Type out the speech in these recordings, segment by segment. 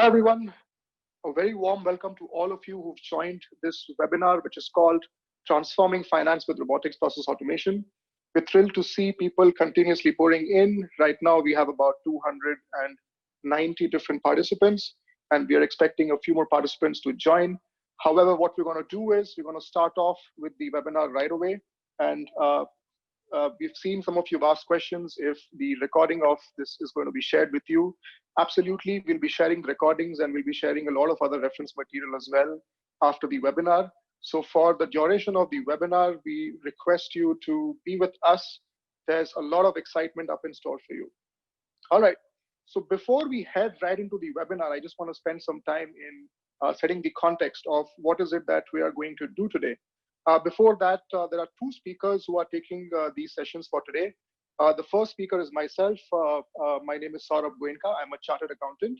everyone. A very warm welcome to all of you who've joined this webinar, which is called Transforming Finance with Robotics Process Automation. We're thrilled to see people continuously pouring in. Right now, we have about 290 different participants, and we are expecting a few more participants to join. However, what we're going to do is we're going to start off with the webinar right away. And we've seen some of you ask questions if the recording of this is going to be shared with you. Absolutely, we'll be sharing recordings and we'll be sharing a lot of other reference material as well after the webinar. So for the duration of the webinar, we request you to be with us. There's a lot of excitement up in store for you. All right, so before we head right into the webinar, I just want to spend some time in setting the context of what is it that we are going to do today. Before that, there are two speakers who are taking these sessions for today. The first speaker is myself. My name is Saurabh Goenka. I'm a chartered accountant.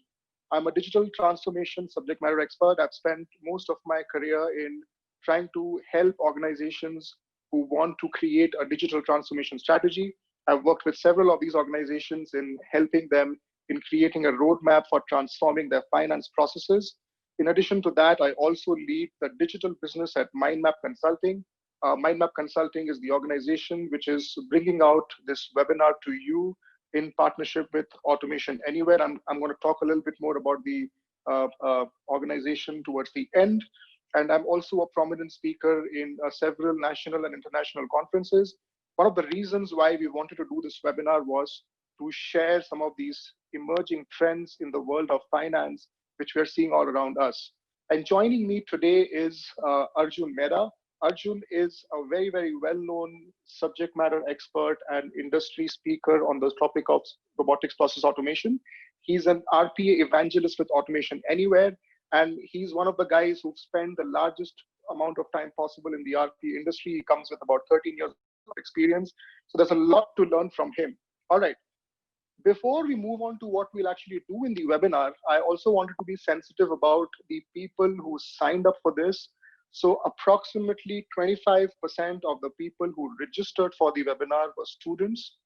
I'm a digital transformation subject matter expert. I've spent most of my career in trying to help organizations who want to create a digital transformation strategy. I've worked with several of these organizations in helping them in creating a roadmap for transforming their finance processes. In addition to that, I also lead the digital business at MindMap Consulting. MindMap Consulting is the organization which is bringing out this webinar to you in partnership with Automation Anywhere. I'm going to talk a little bit more about the organization towards the end. And I'm also a prominent speaker in several national and international conferences. One of the reasons why we wanted to do this webinar was to share some of these emerging trends in the world of finance, which we're seeing all around us. And joining me today is Arjun Mehra. Arjun is a very, very well-known subject matter expert and industry speaker on the topic of robotics process automation. He's an RPA evangelist with Automation Anywhere, and he's one of the guys who've spent the largest amount of time possible in the RPA industry. He comes with about 13 years of experience. So there's a lot to learn from him. All right. Before we move on to what we'll actually do in the webinar, I also wanted to be sensitive about the people who signed up for this. So approximately 25% of the people who registered for the webinar were students.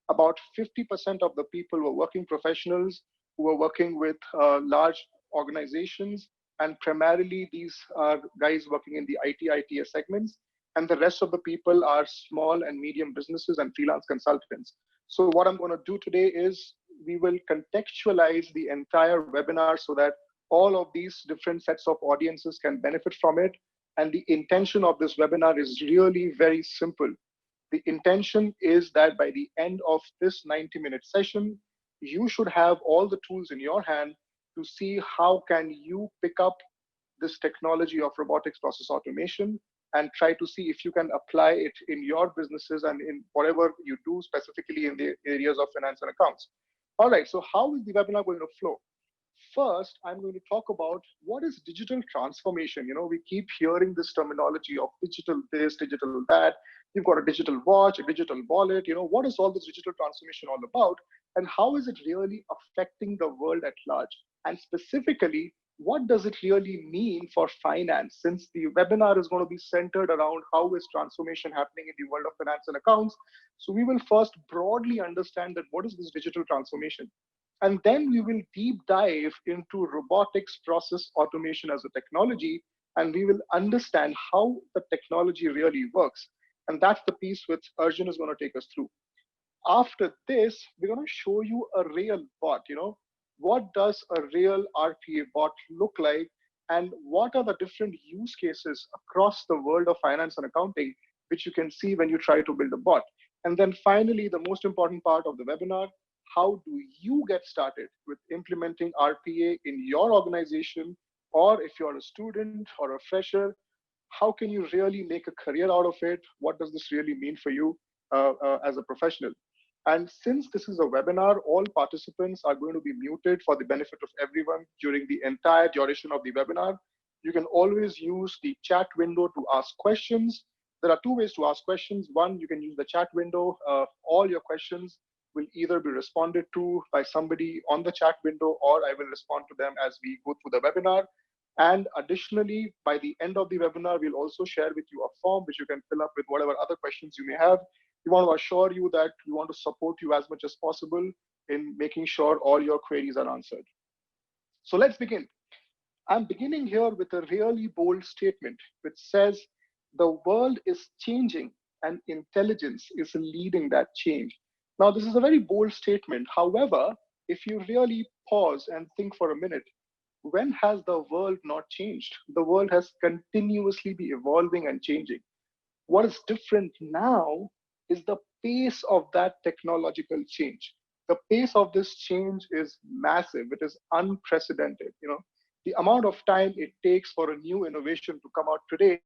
About 50% of the people were working professionals who were working with large organizations. And primarily these are guys working in the IT, ITS segments. And the rest of the people are small and medium businesses and freelance consultants. So what I'm going to do today is we will contextualize the entire webinar so that all of these different sets of audiences can benefit from it. And the intention of this webinar is really very simple. The intention is that by the end of this 90-minute session, you should have all the tools in your hand to see how can you pick up this technology of robotics process automation and try to see if you can apply it in your businesses and in whatever you do, specifically in the areas of finance and accounts. All right, so how is the webinar going to flow? First, I'm going to talk about what is digital transformation. You know, we keep hearing this terminology of digital this, digital that. You've got a digital watch, a digital wallet. You know, what is all this digital transformation all about? And how is it really affecting the world at large? And specifically, what does it really mean for finance? Since the webinar is going to be centered around how is transformation happening in the world of finance and accounts. So we will first broadly understand that what is this digital transformation? And then we will deep dive into robotics process automation as a technology, and we will understand how the technology really works. And that's the piece which Arjun is going to take us through. After this, we're going to show you a real bot. You know, what does a real RPA bot look like? And what are the different use cases across the world of finance and accounting, which you can see when you try to build a bot? And then finally, the most important part of the webinar, how do you get started with implementing RPA in your organization? Or if you're a student or a fresher, how can you really make a career out of it? What does this really mean for you as a professional? And since this is a webinar, all participants are going to be muted for the benefit of everyone during the entire duration of the webinar. You can always use the chat window to ask questions. There are two ways to ask questions. One, you can use the chat window. All your questions will either be responded to by somebody on the chat window, or I will respond to them as we go through the webinar. And additionally, by the end of the webinar, we'll also share with you a form which you can fill up with whatever other questions you may have. We want to assure you that we want to support you as much as possible in making sure all your queries are answered. So let's begin. I'm beginning here with a really bold statement which says the world is changing and intelligence is leading that change. Now, this is a very bold statement. However, if you really pause and think for a minute, when has the world not changed? The world has continuously been evolving and changing. What is different now is the pace of that technological change. The pace of this change is massive. It is unprecedented. The amount of time it takes for a new innovation to come out today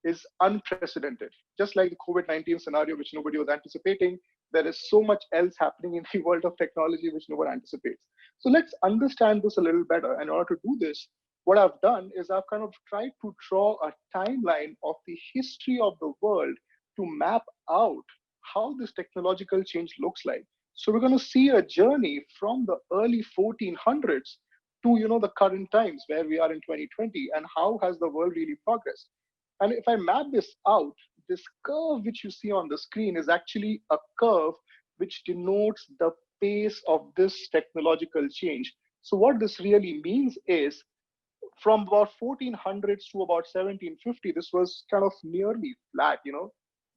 is unprecedented. Just like the COVID-19 scenario, which nobody was anticipating, there is so much else happening in the world of technology which no one anticipates. So let's understand this a little better. And in order to do this, what I've done is I've kind of tried to draw a timeline of the history of the world to map out how this technological change looks like. So we're going to see a journey from the early 1400s to the current times where we are in 2020, and how has the world really progressed. And if I map this out, this curve which you see on the screen is actually a curve which denotes the pace of this technological change. So what this really means is from about 1400s to about 1750, this was kind of nearly flat.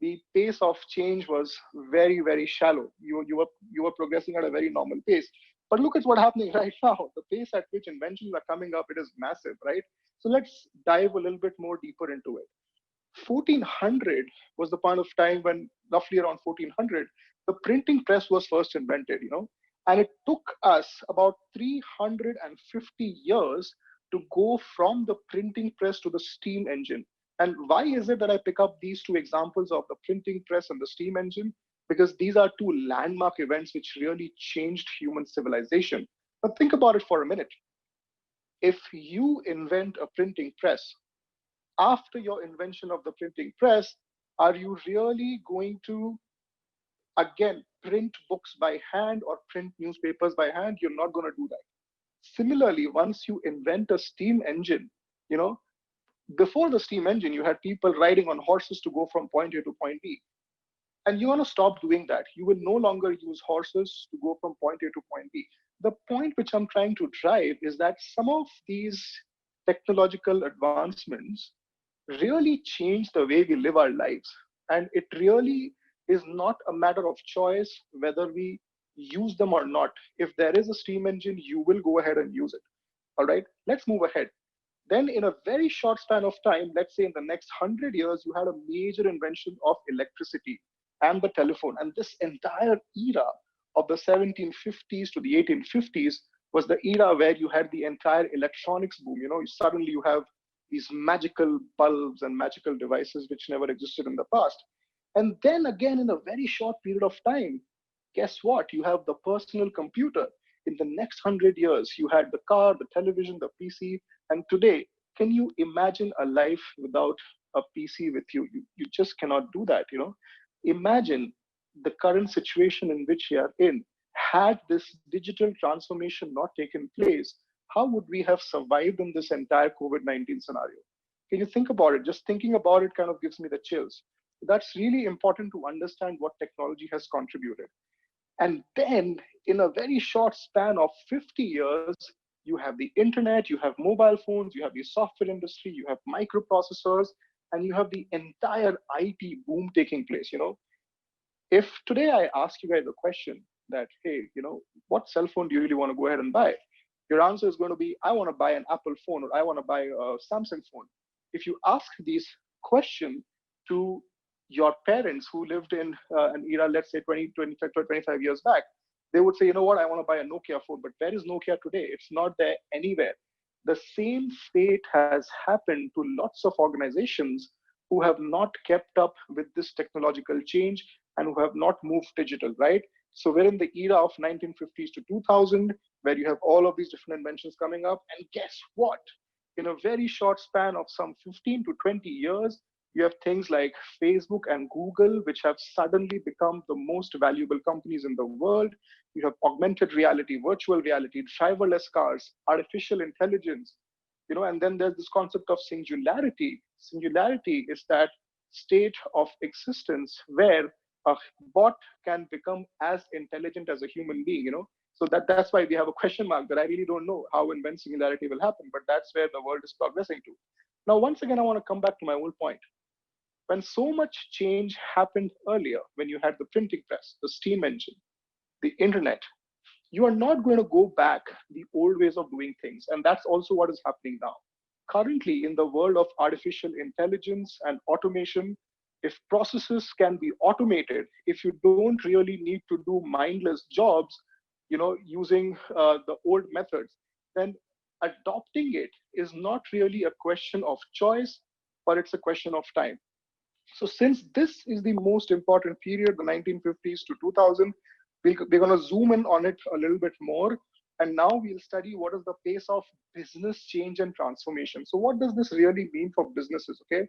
The pace of change was very, very shallow. You were progressing at a very normal pace. But look at what's happening right now. The pace at which inventions are coming up, it is massive, right? So let's dive a little bit more deeper into it. 1400 was the point of time when, roughly around 1400, the printing press was first invented. And it took us about 350 years to go from the printing press to the steam engine. And why is it that I pick up these two examples of the printing press and the steam engine? Because these are two landmark events which really changed human civilization. But think about it for a minute. If you invent a printing press, after your invention of the printing press, are you really going to again print books by hand or print newspapers by hand? You're not going to do that. Similarly, once you invent a steam engine, you know, before the steam engine, you had people riding on horses to go from point A to point B. And you want to stop doing that. You will no longer use horses to go from point A to point B. The point which I'm trying to drive is that some of these technological advancements really change the way we live our lives. And it really is not a matter of choice whether we use them or not. If there is a steam engine, you will go ahead and use it. All right, let's move ahead. Then, in a very short span of time, let's say in the next 100 years, you had a major invention of electricity and the telephone. And this entire era of the 1750s to the 1850s was the era where you had the entire electronics boom. Suddenly you have these magical bulbs and magical devices which never existed in the past. And then again, in a very short period of time, guess what? You have the personal computer. In the next 100 years, you had the car, the television, the PC. And today, can you imagine a life without a PC with you? You just cannot do that. Imagine the current situation in which we are in. Had this digital transformation not taken place, how would we have survived in this entire COVID-19 scenario? Can you think about it? Just thinking about it kind of gives me the chills. That's really important to understand what technology has contributed. And then, in a very short span of 50 years, you have the internet, you have mobile phones, you have the software industry, you have microprocessors, and you have the entire IT boom taking place. If today I ask you guys a question that, hey, what cell phone do you really want to go ahead and buy? Your answer is going to be, I want to buy an Apple phone or I want to buy a Samsung phone. If you ask these questions to your parents who lived in an era, let's say 20, 25 years back, they would say, you know what, I want to buy a Nokia phone. But where is Nokia today? It's not there anywhere. The same fate has happened to lots of organizations who have not kept up with this technological change and who have not moved digital, right? So we're in the era of 1950s to 2000, where you have all of these different inventions coming up. And guess what? In a very short span of some 15 to 20 years, you have things like Facebook and Google, which have suddenly become the most valuable companies in the world. You have augmented reality, virtual reality, driverless cars, artificial intelligence, and then there's this concept of singularity. Singularity is that state of existence where a bot can become as intelligent as a human being. So that's why we have a question mark that I really don't know how and when singularity will happen, but that's where the world is progressing to. Now, once again, I want to come back to my old point. When so much change happened earlier, when you had the printing press, the steam engine, the internet, you are not going to go back the old ways of doing things. And that's also what is happening now. Currently, in the world of artificial intelligence and automation, if processes can be automated, if you don't really need to do mindless jobs, using the old methods, then adopting it is not really a question of choice, but it's a question of time. So since this is the most important period, the 1950s to 2000, we're going to zoom in on it a little bit more. And now we'll study what is the pace of business change and transformation. So what does this really mean for businesses? Okay.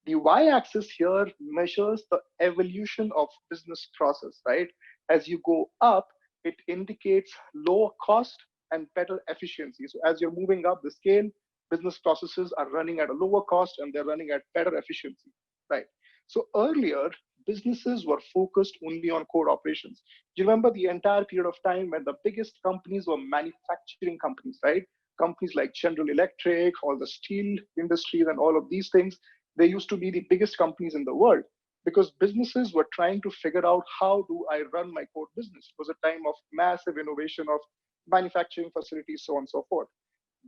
The y-axis here measures the evolution of business process, right? As you go up, it indicates lower cost and better efficiency. So as you're moving up the scale, business processes are running at a lower cost and they're running at better efficiency, right? So earlier, businesses were focused only on core operations. Do you remember the entire period of time when the biggest companies were manufacturing companies, right? Companies like General Electric, all the steel industries, and all of these things, they used to be the biggest companies in the world because businesses were trying to figure out how do I run my core business. It was a time of massive innovation of manufacturing facilities, so on and so forth.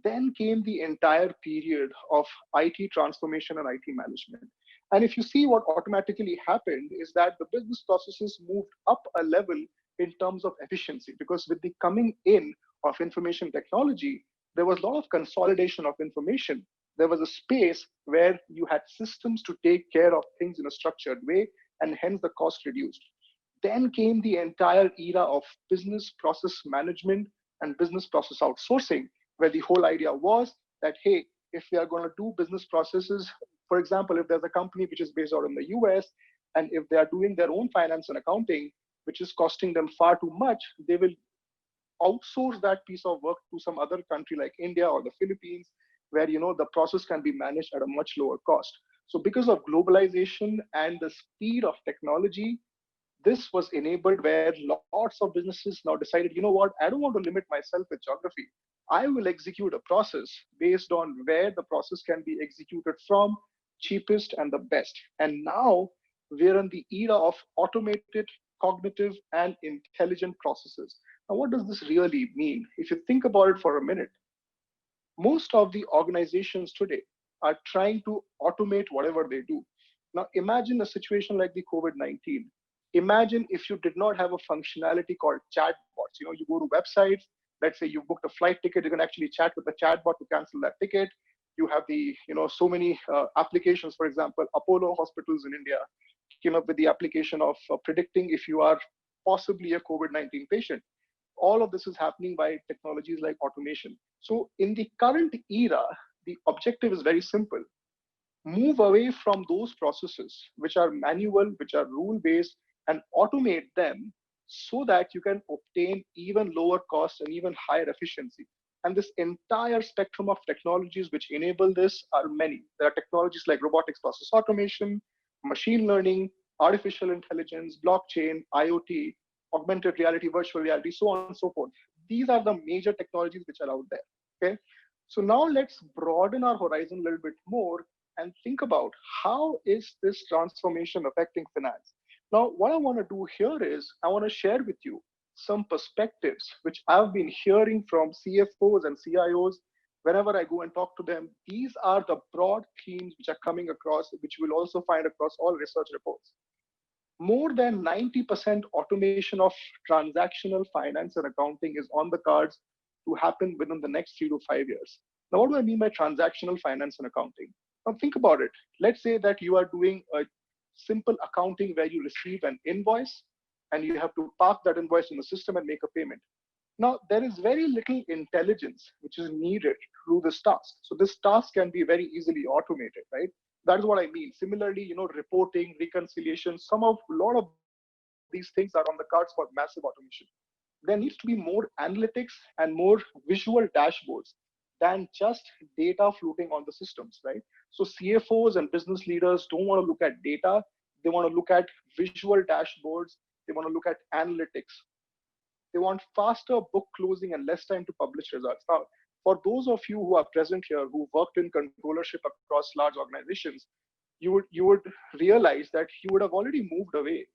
Then came the entire period of IT transformation and IT management. And if you see what automatically happened is that the business processes moved up a level in terms of efficiency because with the coming in of information technology, there was a lot of consolidation of information. There was a space where you had systems to take care of things in a structured way, and hence the cost reduced. Then came the entire era of business process management and business process outsourcing, where the whole idea was that, hey, if we are going to do business processes, for example, if there's a company which is based out in the US, and if they are doing their own finance and accounting, which is costing them far too much, they will outsource that piece of work to some other country like India or the Philippines, where the process can be managed at a much lower cost. So because of globalization and the speed of technology, this was enabled where lots of businesses now decided, you know what, I don't want to limit myself with geography. I will execute a process based on where the process can be executed from, cheapest and the best. And now we're in the era of automated, cognitive, and intelligent processes. Now, what does this really mean? If you think about it for a minute, most of the organizations today are trying to automate whatever they do. Now, imagine a situation like the COVID-19. Imagine if you did not have a functionality called chatbots. You go to websites, let's say you booked a flight ticket, you can actually chat with the chatbot to cancel that ticket. You have so many applications. For example, Apollo Hospitals in India came up with the application of predicting if you are possibly a COVID-19 patient. All of this is happening by technologies like automation. So in the current era, the objective is very simple. Move away from those processes which are manual, which are rule-based, and automate them so that you can obtain even lower cost and even higher efficiency. And this entire spectrum of technologies which enable this are many. There are technologies like robotics process automation, machine learning, artificial intelligence, blockchain, IoT, augmented reality, virtual reality, so on and so forth. These are the major technologies which are out there. Okay. So now let's broaden our horizon a little bit more and think about how is this transformation affecting finance. Now, what I want to do here is I want to share with you some perspectives which I've been hearing from CFOs and CIOs whenever I go and talk to them. These are the broad themes which are coming across, which you will also find across all research reports. More than 90% automation of transactional finance and accounting is on the cards to happen within the next 3 to 5 years. Now, what do I mean by transactional finance and accounting? Now, think about it. Let's say that you are doing a simple accounting where you receive an invoice and you have to park that invoice in the system and make a payment. Now, there is very little intelligence which is needed to do this task. So this task can be very easily automated, right? That is what I mean. Similarly, reporting, reconciliation, a lot of these things are on the cards for massive automation. There needs to be more analytics and more visual dashboards than just data floating on the systems, right? So CFOs and business leaders don't want to look at data. They want to look at visual dashboards. They want to look at analytics. They want faster book closing and less time to publish results. Now, for those of you who are present here who worked in controllership across large organizations, you would realize that you would have already moved away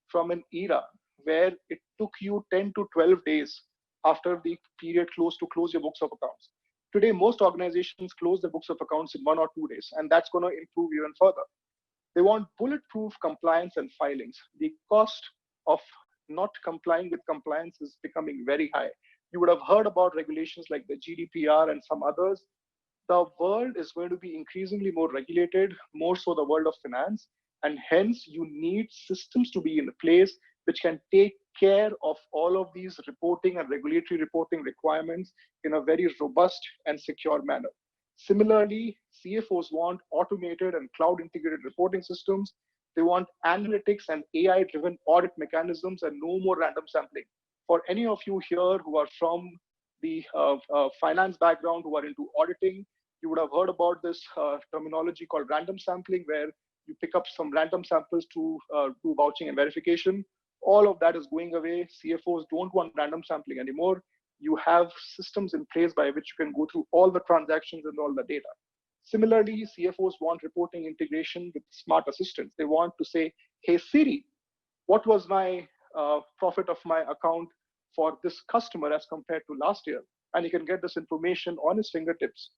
from an era where it took you 10 to 12 days after the period closed to close your books of accounts. Today, most organizations close their books of accounts in 1 or 2 days, and that's going to improve even further. They want bulletproof compliance and filings. The cost of not complying with compliance is becoming very high. You would have heard about regulations like the GDPR and some others. The world is going to be increasingly more regulated, more so the world of finance, and hence you need systems to be in place which can take care of all of these reporting and regulatory reporting requirements in a very robust and secure manner. Similarly, CFOs want automated and cloud integrated reporting systems. They want analytics and AI driven audit mechanisms and no more random sampling. For any of you here who are from the finance background, who are into auditing, you would have heard about this terminology called random sampling, where you pick up some random samples to do vouching and verification. All of that is going away. CFOs don't want random sampling anymore. You have systems in place by which you can go through all the transactions and all the data. Similarly, CFOs want reporting integration with smart assistants. They want to say, hey Siri, what was my profit of my account for this customer as compared to last year? And he can get this information on his fingertips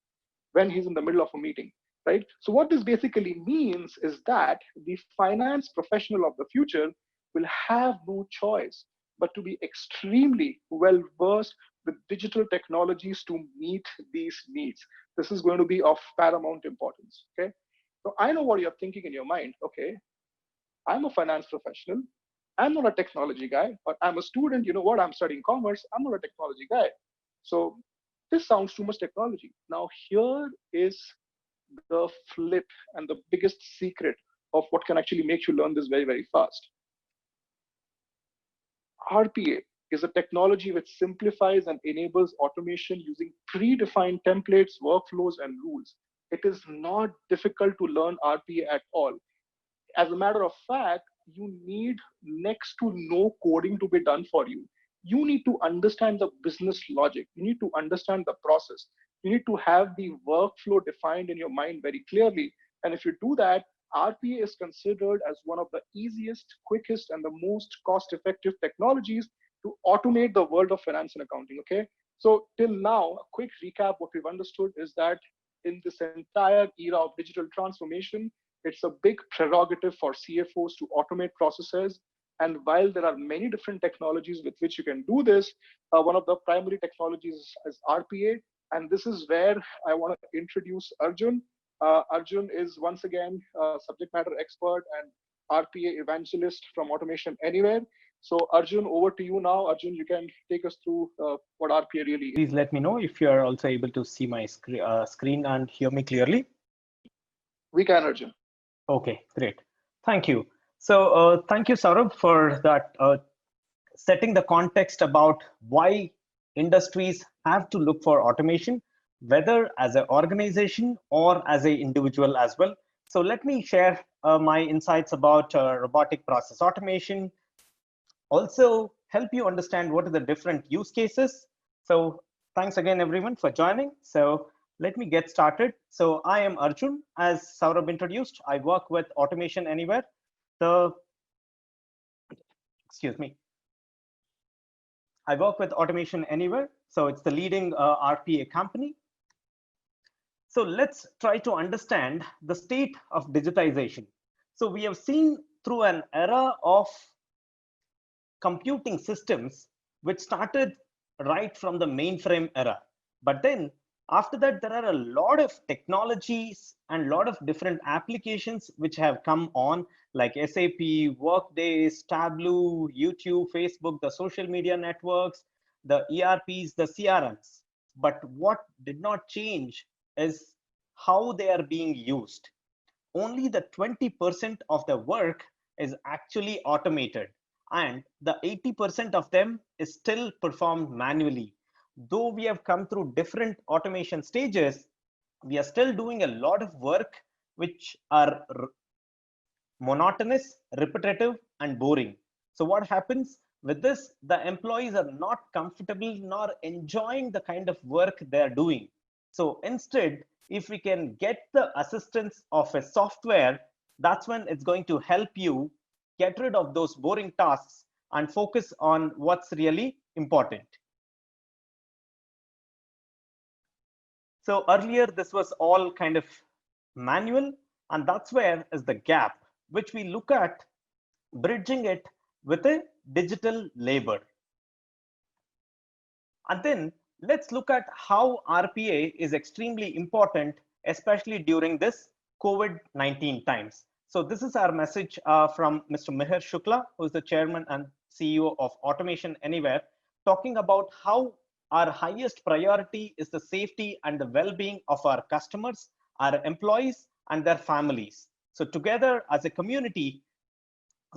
when he's in the middle of a meeting, right? So what this basically means is that the finance professional of the future will have no choice but to be extremely well versed with digital technologies to meet these needs. This is going to be of paramount importance, okay? So I know what you're thinking in your mind. Okay, I'm a finance professional. I'm not a technology guy, but I'm a student. You know what? I'm studying commerce. I'm not a technology guy. So this sounds too much technology. Now, here is the flip and the biggest secret of what can actually make you learn this very, very fast. RPA is a technology which simplifies and enables automation using predefined templates, workflows, and rules. It is not difficult to learn RPA at all. As a matter of fact, you need next to no coding to be done for you. You need to understand the business logic. You need to understand the process. You need to have the workflow defined in your mind very clearly. And if you do that, RPA is considered as one of the easiest, quickest, and the most cost-effective technologies to automate the world of finance and accounting, okay? So till now, a quick recap, what we've understood is that in this entire era of digital transformation, it's a big prerogative for CFOs to automate processes. And while there are many different technologies with which you can do this, one of the primary technologies is RPA. And this is where I want to introduce Arjun. Arjun is once again a subject matter expert and RPA evangelist from Automation Anywhere. So Arjun, over to you now. Arjun, you can take us through what RPA really is. Please let me know if you're also able to see my screen and hear me clearly. We can, Arjun. Okay, great. Thank you. So thank you, Saurabh, for that setting the context about why industries have to look for automation, whether as an organization or as an individual as well. So let me share my insights about robotic process automation, also help you understand what are the different use cases. So thanks again, everyone, for joining. So let me get started. So I am Arjun. As Saurabh introduced, I work with Automation Anywhere. I work with Automation Anywhere. So it's the leading RPA company. So let's try to understand the state of digitization. So we have seen through an era of computing systems, which started right from the mainframe era. But then after that, there are a lot of technologies and a lot of different applications which have come on, like SAP, Workdays, Tableau, YouTube, Facebook, the social media networks, the ERPs, the CRMs. But what did not change is how they are being used. Only the 20% of the work is actually automated, and the 80% of them is still performed manually. Though we have come through different automation stages, we are still doing a lot of work which are monotonous, repetitive, and boring. So what happens? With this, the employees are not comfortable nor enjoying the kind of work they are doing. So instead, if we can get the assistance of a software, that's when it's going to help you get rid of those boring tasks and focus on what's really important. So earlier, this was all kind of manual, and that's where is the gap, which we look at bridging it with a digital labor. And then let's look at how RPA is extremely important, especially during this COVID-19 times. So this is our message from Mr. Mihir Shukla, who is the chairman and CEO of Automation Anywhere, talking about how our highest priority is the safety and the well-being of our customers, our employees, and their families. So together as a community,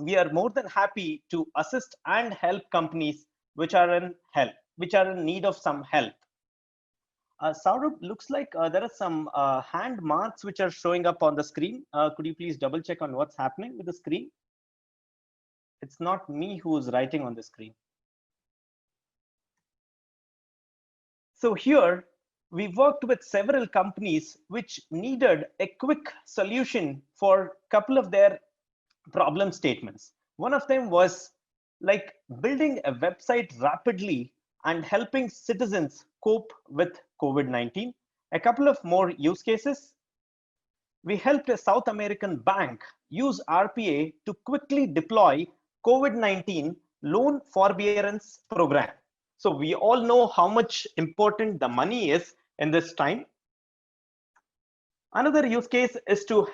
we are more than happy to assist and help companies which are in need of some help. Saurabh, looks like there are some hand marks which are showing up on the screen. Could you please double check on what's happening with the screen? It's not me who is writing on the screen. So here we worked with several companies which needed a quick solution for a couple of their problem statements. One of them was like building a website rapidly and helping citizens cope with COVID-19. A couple of more use cases. We helped a South American bank use RPA to quickly deploy COVID-19 loan forbearance program. So we all know how much important the money is in this time. Another use case is to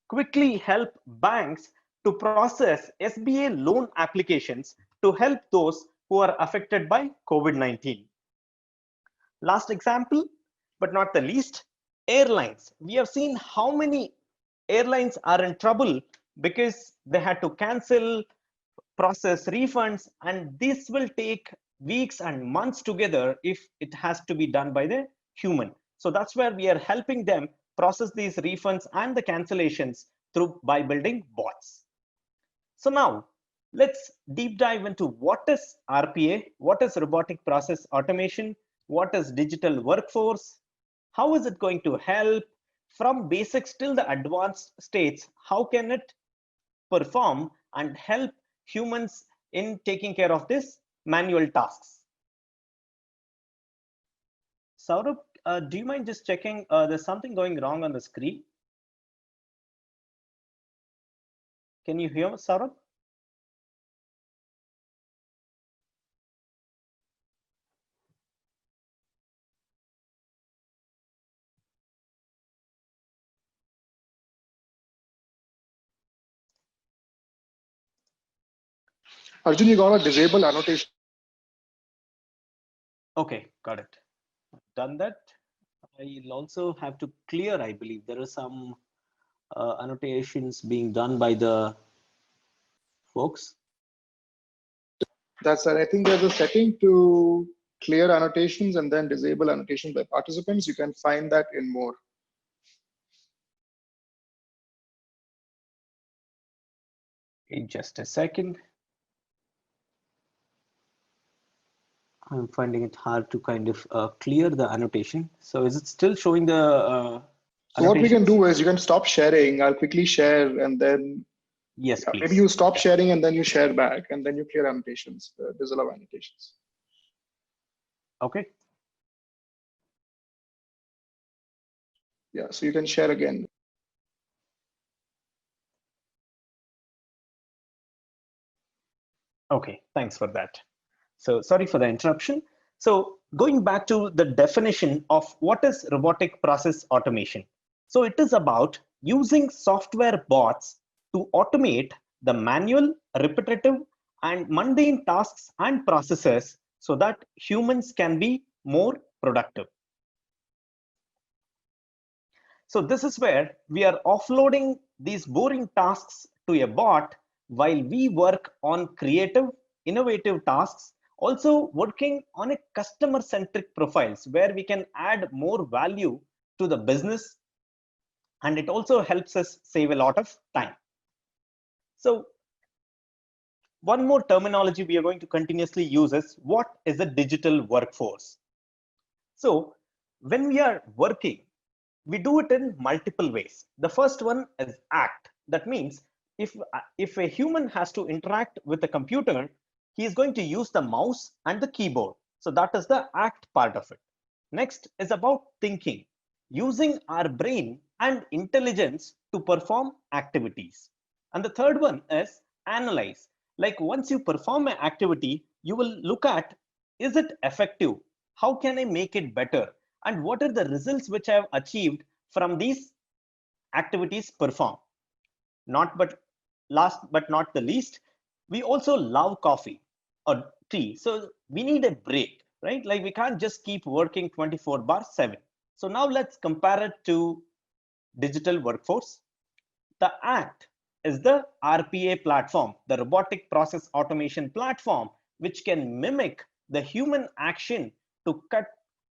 quickly help banks to process SBA loan applications to help those who are affected by COVID-19. Last example, but not the least, airlines. We have seen how many airlines are in trouble because they had to cancel, process refunds, and this will take weeks and months together if it has to be done by the human. So that's where we are helping them process these refunds and the cancellations by building bots. So now let's deep dive into what is RPA, what is robotic process automation, what is digital workforce, how is it going to help from basics till the advanced states, how can it perform and help humans in taking care of this manual tasks. Saurabh, do you mind just checking? There's something going wrong on the screen. Can you hear Saurabh? Arjun, you gotta disable annotation. Okay, got it. Done that. I'll also have to clear, I believe there are some annotations being done by the folks. That's right. I think there's a setting to clear annotations and then disable annotations by participants. You can find that in more. In just a second. I'm finding it hard to kind of clear the annotation. So is it still showing the So what we can do is you can stop sharing. I'll quickly share and then yes, please. Maybe you stop sharing and then you share back and then you clear annotations, disallow annotations. Okay. Yeah, so you can share again. Okay, thanks for that. So sorry for the interruption. So going back to the definition of what is robotic process automation. So it is about using software bots to automate the manual, repetitive, and mundane tasks and processes so that humans can be more productive. So this is where we are offloading these boring tasks to a bot while we work on creative, innovative tasks, also working on a customer-centric profiles where we can add more value to the business, and it also helps us save a lot of time. So One more terminology we are going to continuously use is what is a digital workforce. So when we are working, we do it in multiple ways. The first one is act. That means if a human has to interact with a computer, he is going to use the mouse and the keyboard. So that is the act part of it. Next is about thinking, using our brain and intelligence to perform activities. And the third one is analyze. Like once you perform an activity, you will look at, is it effective? How can I make it better? And what are the results which I have achieved from these activities performed? Not but last but not the least, we also love coffee or tea. So we need a break, right? Like we can't just keep working 24/7. So now let's compare it to digital workforce. The ACT is the RPA platform, the robotic process automation platform, which can mimic the human action to cut,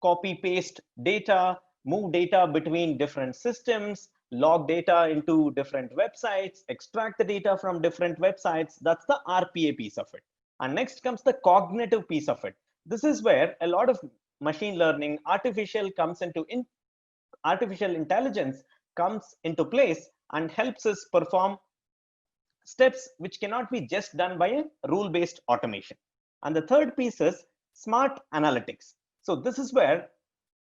copy, paste data, move data between different systems, log data into different websites, extract the data from different websites. That's the RPA piece of it. And next comes the cognitive piece of it. This is where a lot of machine learning, artificial intelligence comes into place and helps us perform steps which cannot be just done by a rule-based automation. And the third piece is smart analytics. So this is where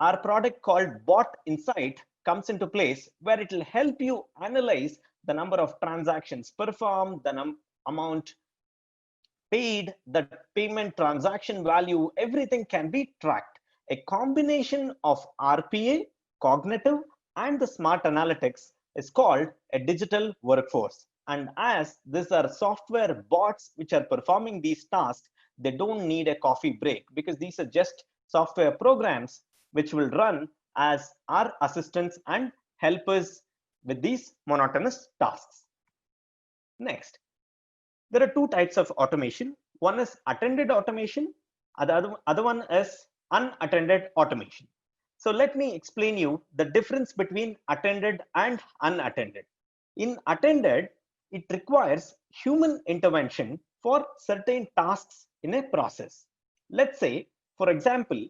our product called Bot Insight comes into place, where it will help you analyze the number of transactions performed, the amount paid, the payment transaction value, everything can be tracked. A combination of RPA, cognitive, and the smart analytics is called a digital workforce. And as these are software bots which are performing these tasks, they don't need a coffee break because these are just software programs which will run as our assistants and help us with these monotonous tasks. Next, there are two types of automation. One is attended automation, and the other one is unattended automation. So let me explain you the difference between attended and unattended. In attended, it requires human intervention for certain tasks in a process. Let's say, for example,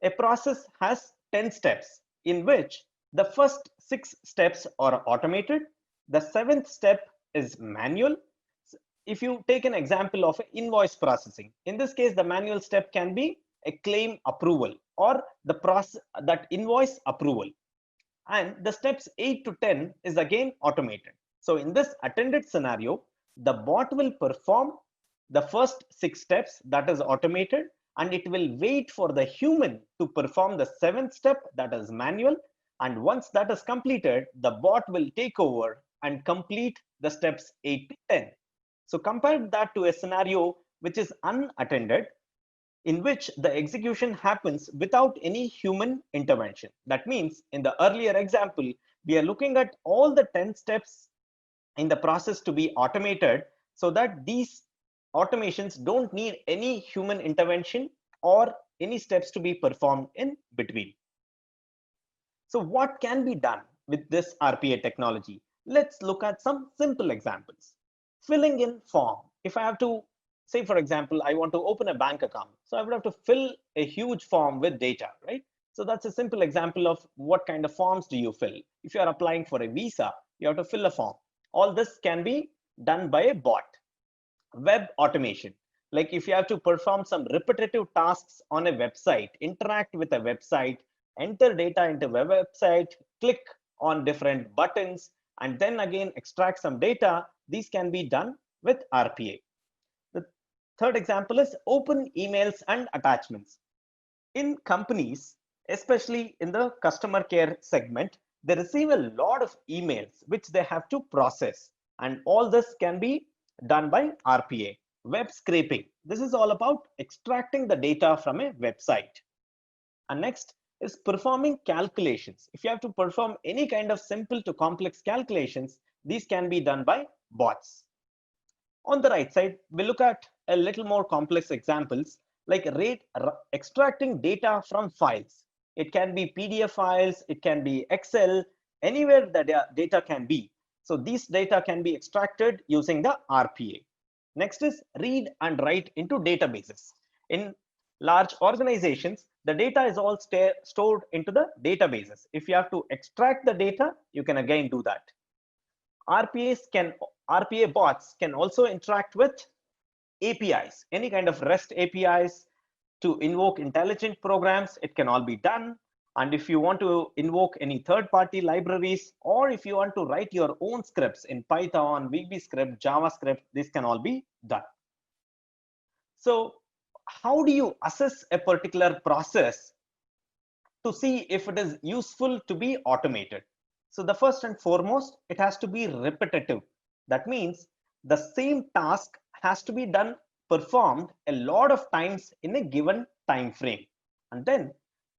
a process has 10 steps in which the first 6 steps are automated, the 7th step is manual. If you take an example of invoice processing, in this case, the manual step can be a claim approval or the process that invoice approval. And the steps 8 to 10 is again automated. So in this attended scenario, the bot will perform the first 6 steps, that is automated, and it will wait for the human to perform the 7th step, that is manual. And once that is completed, the bot will take over and complete the steps 8 to 10. So compare that to a scenario which is unattended, in which the execution happens without any human intervention. That means in the earlier example, we are looking at all the 10 steps in the process to be automated so that these automations don't need any human intervention or any steps to be performed in between. So what can be done with this RPA technology? Let's look at some simple examples. Filling in form. If I have to say, for example, I want to open a bank account. So I would have to fill a huge form with data, right? So that's a simple example of what kind of forms do you fill. If you are applying for a visa, you have to fill a form. All this can be done by a bot. Web automation. Like if you have to perform some repetitive tasks on a website, interact with a website, enter data into a website, click on different buttons, and then again extract some data, these can be done with RPA. The third example is open emails and attachments. In companies, especially in the customer care segment, they receive a lot of emails which they have to process, and all this can be done by RPA. Web scraping. This is all about extracting the data from a website. And next is performing calculations. If you have to perform any kind of simple to complex calculations, these can be done by bots. On the right side, we look at a little more complex examples like extracting data from files. It can be PDF files, it can be Excel, anywhere the data can be. So these data can be extracted using the RPA. Next is read and write into databases. In large organizations, the data is all stored into the databases. If you have to extract the data, you can again do that. RPA bots can also interact with APIs, any kind of REST APIs to invoke intelligent programs. It can all be done. And if you want to invoke any third-party libraries, or if you want to write your own scripts in Python, VBScript, JavaScript, this can all be done. So how do you assess a particular process to see if it is useful to be automated? So the first and foremost, it has to be repetitive. That means the same task has to be performed a lot of times in a given time frame. And then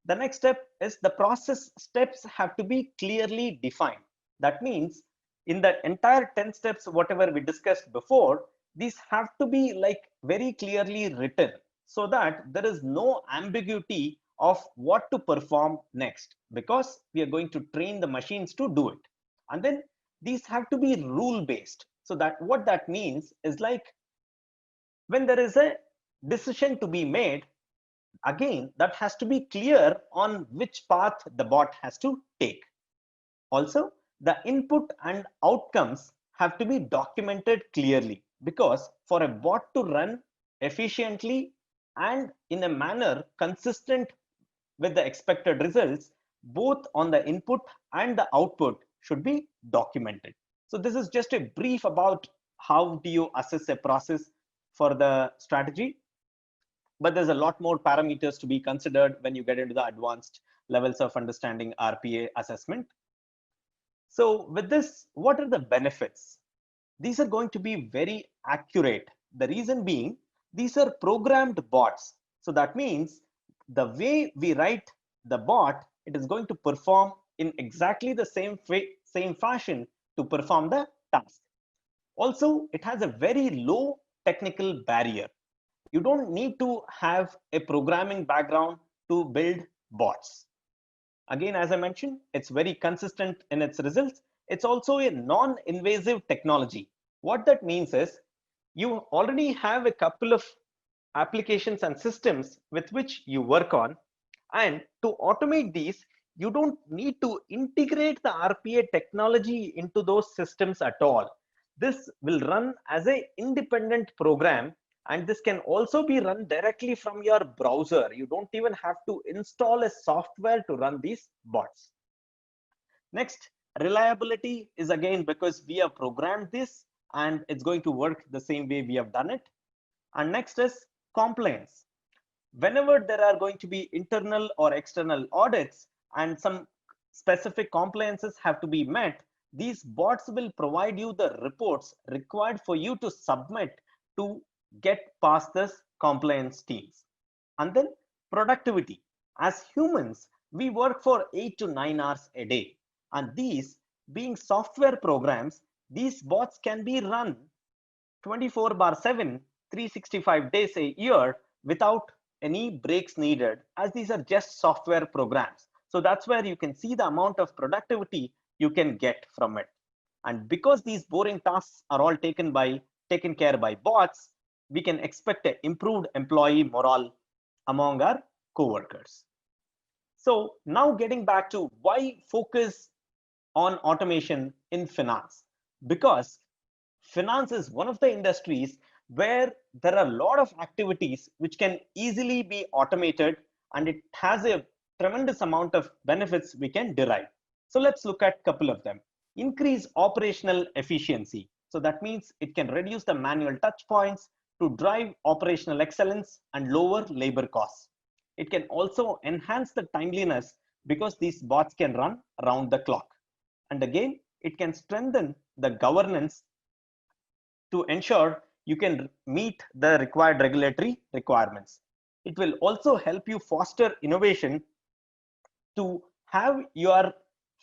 the next step is the process steps have to be clearly defined. That means in the entire 10 steps, whatever we discussed before, these have to be like very clearly written so that there is no ambiguity of what to perform next, because we are going to train the machines to do it. And then these have to be rule based. So that what that means is like when there is a decision to be made, again, that has to be clear on which path the bot has to take. Also, the input and outcomes have to be documented clearly, because for a bot to run efficiently and in a manner consistent with the expected results, both on the input and the output should be documented. So this is just a brief about how do you assess a process for the strategy. But there's a lot more parameters to be considered when you get into the advanced levels of understanding RPA assessment. So with this, what are the benefits? These are going to be very accurate. The reason being, these are programmed bots. So that means the way we write the bot, it is going to perform in exactly the same fashion to perform the task. Also, it has a very low technical barrier. You don't need to have a programming background to build bots. Again, as I mentioned, it's very consistent in its results. It's also a non-invasive technology. What that means is you already have a couple of applications and systems with which you work on. And to automate these, you don't need to integrate the RPA technology into those systems at all. This will run as an independent program, and this can also be run directly from your browser. You don't even have to install a software to run these bots. Next, reliability is again because we have programmed this and it's going to work the same way we have done it. And next is compliance. Whenever there are going to be internal or external audits and some specific compliances have to be met, these bots will provide you the reports required for you to submit to get past this compliance teams. And then productivity. As humans, we work for 8 to 9 hours a day. And these being software programs, these bots can be run 24/7, 365 days a year without any breaks needed, as these are just software programs. So that's where you can see the amount of productivity you can get from it. And because these boring tasks are all taken care by bots, we can expect an improved employee morale among our coworkers. So now getting back to why focus on automation in finance, because finance is one of the industries where there are a lot of activities which can easily be automated, and it has a tremendous amount of benefits we can derive. So let's look at a couple of them. Increase operational efficiency. So that means it can reduce the manual touch points to drive operational excellence and lower labor costs. It can also enhance the timeliness because these bots can run around the clock. And again, it can strengthen the governance to ensure you can meet the required regulatory requirements. It will also help you foster innovation to have your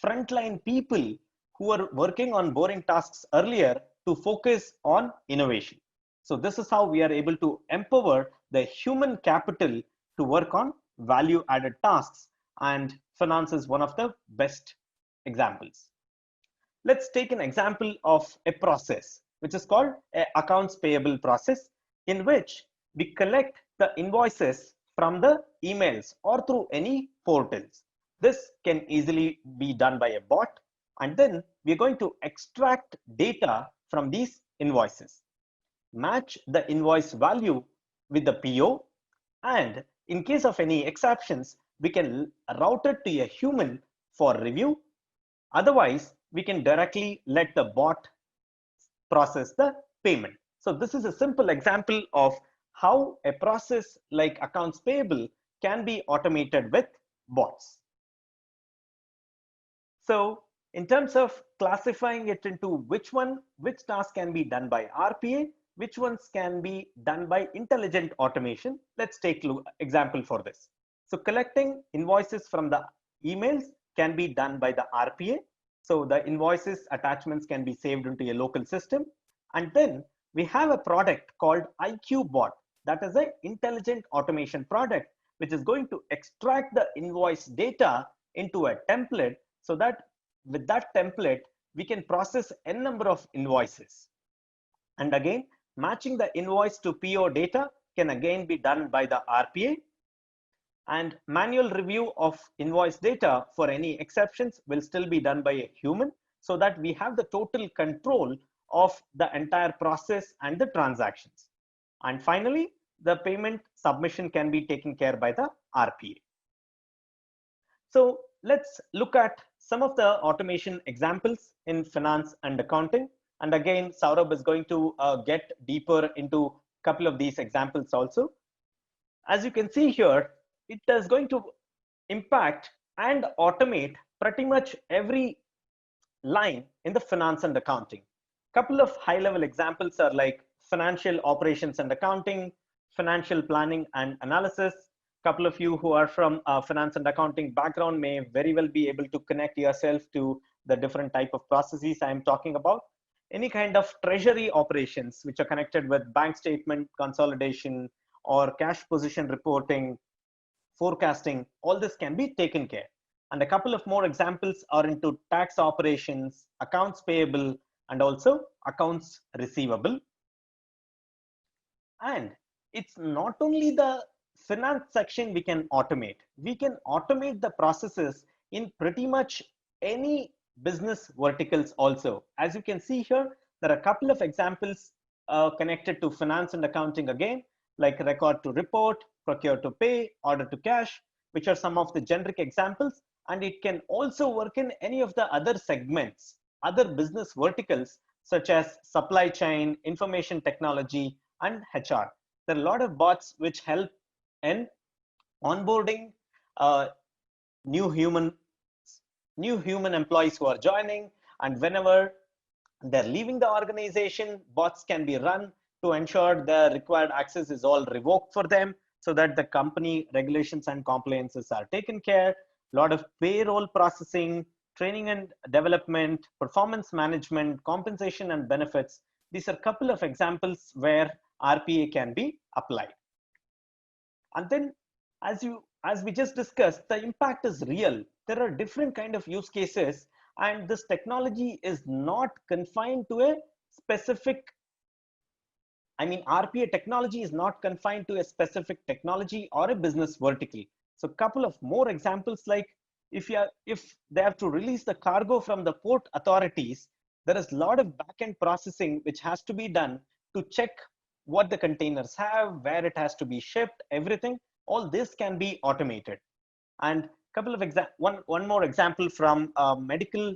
frontline people who are working on boring tasks earlier to focus on innovation. So this is how we are able to empower the human capital to work on value added tasks, and finance is one of the best examples. Let's take an example of a process. which is called a accounts payable process, in which we collect the invoices from the emails or through any portals. This can easily be done by a bot, and then we're going to extract data from these invoices, match the invoice value with the PO, and in case of any exceptions, we can route it to a human for review. Otherwise, we can directly let the bot process the payment. So this is a simple example of how a process like accounts payable can be automated with bots. So in terms of classifying it into which task can be done by RPA, which ones can be done by intelligent automation, let's take an example for this. So collecting invoices from the emails can be done by the RPA. So the invoices attachments can be saved into a local system. And then we have a product called IQ Bot. That is an intelligent automation product, which is going to extract the invoice data into a template, so that with that template, we can process n number of invoices. And again, matching the invoice to PO data can again be done by the RPA. And manual review of invoice data for any exceptions will still be done by a human, so that we have the total control of the entire process and the transactions. And finally, the payment submission can be taken care by the RPA. So let's look at some of the automation examples in finance and accounting. And again, Saurabh is going to get deeper into a couple of these examples also. As you can see here, it is going to impact and automate pretty much every line in the finance and accounting. Couple of high-level examples are like financial operations and accounting, financial planning and analysis. Couple of you who are from finance and accounting background may very well be able to connect yourself to the different type of processes I am talking about. Any kind of treasury operations which are connected with bank statement consolidation or cash position reporting, forecasting, all this can be taken care. And a couple of more examples are into tax operations, accounts payable, and also accounts receivable. And it's not only the finance section we can automate. We can automate the processes in pretty much any business verticals also. As you can see here, there are a couple of examples connected to finance and accounting again, like record to report, procure to pay, order to cash, which are some of the generic examples. And it can also work in any of the other segments, other business verticals, such as supply chain, information technology, and HR. There are a lot of bots which help in onboarding new human employees who are joining, and whenever they're leaving the organization, bots can be run to ensure the required access is all revoked for them, so that the company regulations and compliances are taken care. A lot of payroll processing, training and development, performance management, compensation and benefits. These are a couple of examples where RPA can be applied. And then as we just discussed, the impact is real. There are different kind of use cases, and this technology is not confined to a specific, RPA technology is not confined to a specific technology or a business vertical. So a couple of more examples, like if they have to release the cargo from the port authorities, there is a lot of back-end processing which has to be done to check what the containers have, where it has to be shipped, everything. All this can be automated. And couple of one more example from medical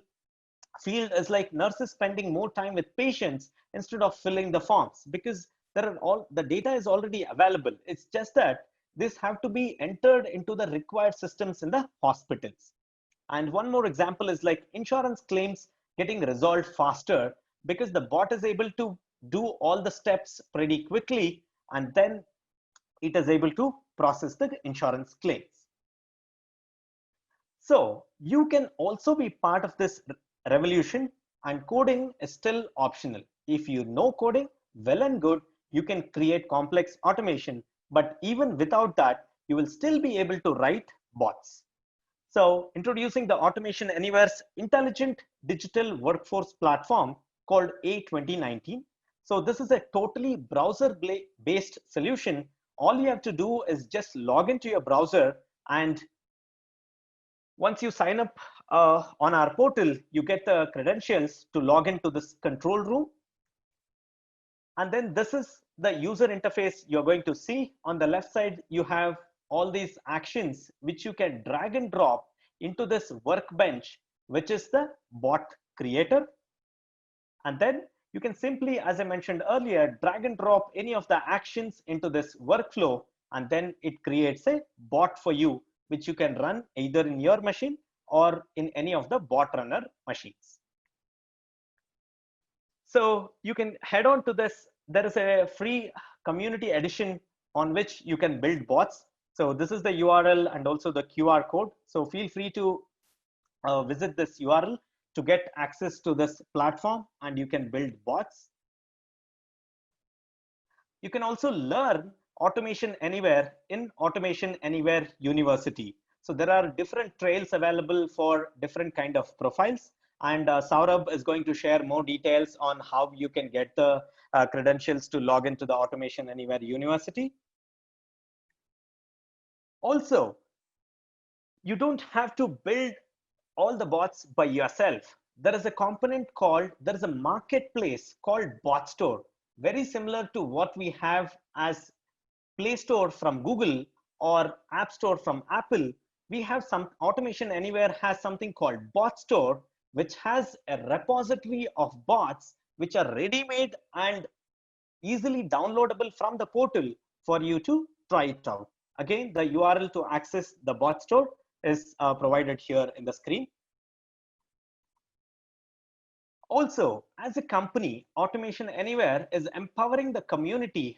field is like nurses spending more time with patients instead of filling the forms, because the data is already available. It's just that this have to be entered into the required systems in the hospitals. And one more example is like insurance claims getting resolved faster, because the bot is able to do all the steps pretty quickly, and then it is able to process the insurance claims. So you can also be part of this revolution, and coding is still optional. If you know coding, well and good, you can create complex automation, but even without that, you will still be able to write bots. So introducing the Automation Anywhere's intelligent digital workforce platform called A2019. So this is a totally browser-based solution. All you have to do is just log into your browser, and once you sign up on our portal, you get the credentials to log into this control room. And then this is the user interface you're going to see. On the left side, you have all these actions which you can drag and drop into this workbench, which is the bot creator. And then you can simply, as I mentioned earlier, drag and drop any of the actions into this workflow, and then it creates a bot for you, which you can run either in your machine or in any of the bot runner machines. So you can head on to this. There is a free community edition on which you can build bots. So this is the URL and also the QR code. So feel free to visit this URL to get access to this platform, and you can build bots. You can also learn Automation Anywhere in Automation Anywhere University. So there are different trails available for different kind of profiles. And Saurabh is going to share more details on how you can get the credentials to log into the Automation Anywhere University. Also, you don't have to build all the bots by yourself. There is a marketplace called BotStore, very similar to what we have as Play Store from Google or App Store from Apple. We have some Automation Anywhere has something called BotStore, which has a repository of bots which are ready-made and easily downloadable from the portal for you to try it out. Again, the URL to access the BotStore is provided here in the screen. Also, as a company, Automation Anywhere is empowering the community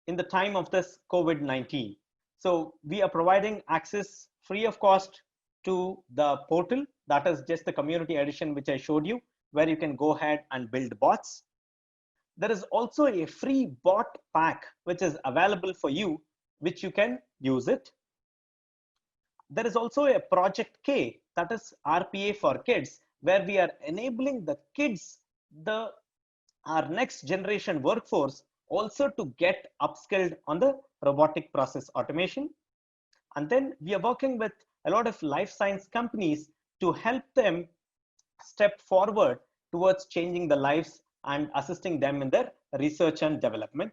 in the time of this COVID-19. So we are providing access free of cost to the portal. That is just the community edition which I showed you, where you can go ahead and build bots. There is also a free bot pack which is available for you, which you can use it. There is also a Project K, that is RPA for kids, where we are enabling the kids, our next generation workforce, also to get upskilled on the robotic process automation. And then we are working with a lot of life science companies to help them step forward towards changing the lives and assisting them in their research and development.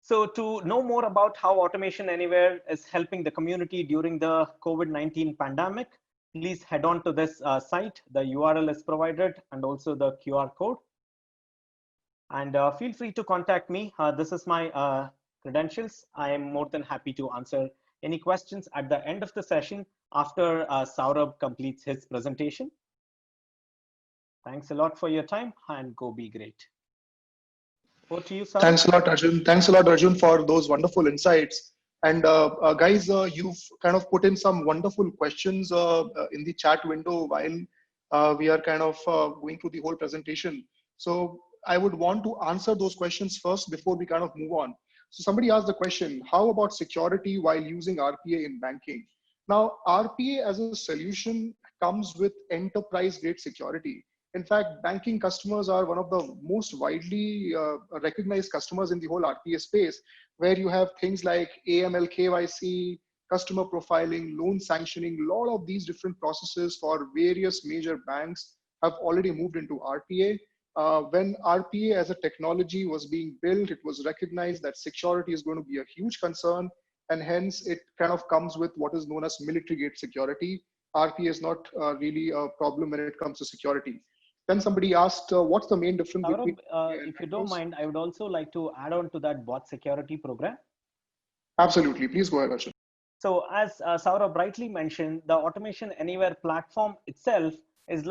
So to know more about how Automation Anywhere is helping the community during the COVID-19 pandemic, please head on to this site. The URL is provided and also the QR code. And feel free to contact me. This is my credentials. I am more than happy to answer any questions at the end of the session after Saurabh completes his presentation. Thanks a lot for your time, and go be great. Over to you, Saurabh. Thanks a lot, Arjun. Thanks a lot, Arjun, for those wonderful insights. And guys, you've kind of put in some wonderful questions in the chat window while we are kind of going through the whole presentation. So I would want to answer those questions first before we kind of move on. So somebody asked the question, how about security while using RPA in banking? Now, RPA as a solution comes with enterprise-grade security. In fact, banking customers are one of the most widely recognized customers in the whole RPA space, where you have things like AML, KYC, customer profiling, loan sanctioning. A lot of these different processes for various major banks have already moved into RPA. When RPA as a technology was being built, it was recognized that security is going to be a huge concern, and hence it kind of comes with what is known as military-grade security. RPA is not really a problem when it comes to security. Then somebody asked, what's the main difference between... if you don't mind, I would also like to add on to that bot security program. Absolutely. Please go ahead, Arjun. So as Saurabh rightly mentioned, the Automation Anywhere platform itself is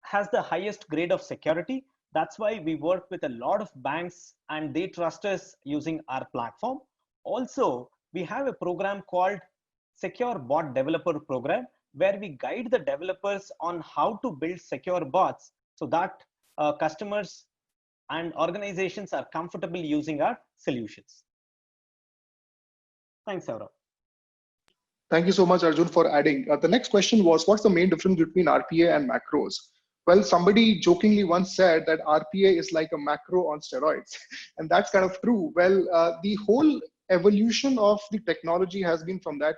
has the highest grade of security. That's why we work with a lot of banks and they trust us using our platform. Also, we have a program called Secure Bot Developer Program, where we guide the developers on how to build secure bots so that customers and organizations are comfortable using our solutions. Thanks, Saurabh. Thank you so much, Arjun, for adding. The next question was, what's the main difference between RPA and macros? Well, somebody jokingly once said that RPA is like a macro on steroids, and that's kind of true. Well, the whole evolution of the technology has been from that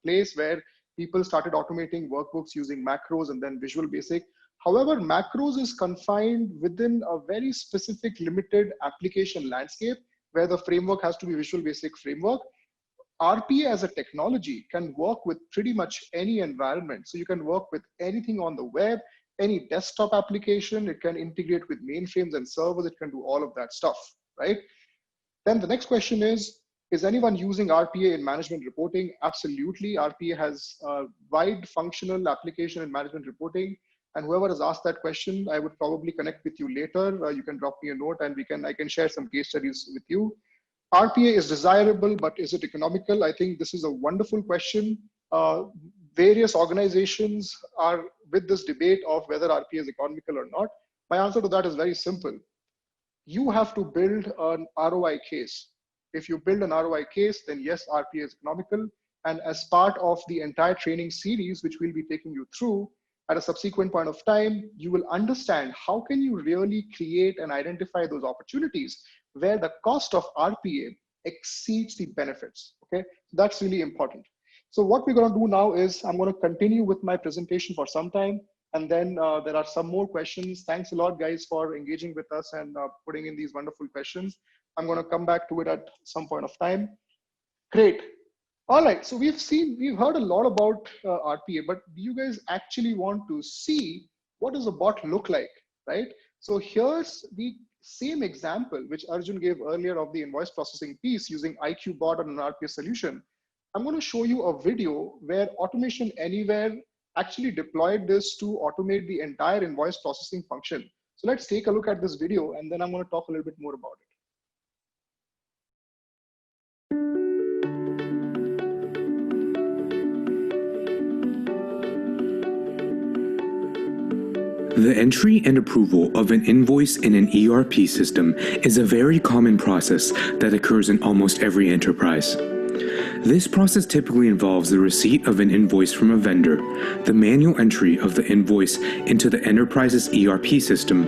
place where people started automating workbooks using macros and then Visual Basic. However, macros is confined within a very specific limited application landscape where the framework has to be Visual Basic framework. RPA as a technology can work with pretty much any environment. So you can work with anything on the web, any desktop application. It can integrate with mainframes and servers. It can do all of that stuff, right? Then the next question is anyone using RPA in management reporting? Absolutely. RPA has a wide functional application in management reporting. And whoever has asked that question, I would probably connect with you later. You can drop me a note and I can share some case studies with you. RPA is desirable, but is it economical? I think this is a wonderful question. Various organizations are with this debate of whether RPA is economical or not. My answer to that is very simple. You have to build an ROI case. If you build an ROI case, then yes, RPA is economical. And as part of the entire training series, which we'll be taking you through, at a subsequent point of time, you will understand how can you really create and identify those opportunities where the cost of RPA exceeds the benefits, okay? That's really important. So what we're gonna do now is I'm gonna continue with my presentation for some time, and then there are some more questions. Thanks a lot, guys, for engaging with us and putting in these wonderful questions. I'm gonna come back to it at some point of time. Great. All right, so we've heard a lot about RPA, but do you guys actually want to see what does a bot look like, right? So here's the same example which Arjun gave earlier of the invoice processing piece using IQ bot on an RPA solution. I'm going to show you a video where Automation Anywhere actually deployed this to automate the entire invoice processing function. So let's take a look at this video, and then I'm going to talk a little bit more about it. The entry and approval of an invoice in an ERP system is a very common process that occurs in almost every enterprise. This process typically involves the receipt of an invoice from a vendor, the manual entry of the invoice into the enterprise's ERP system,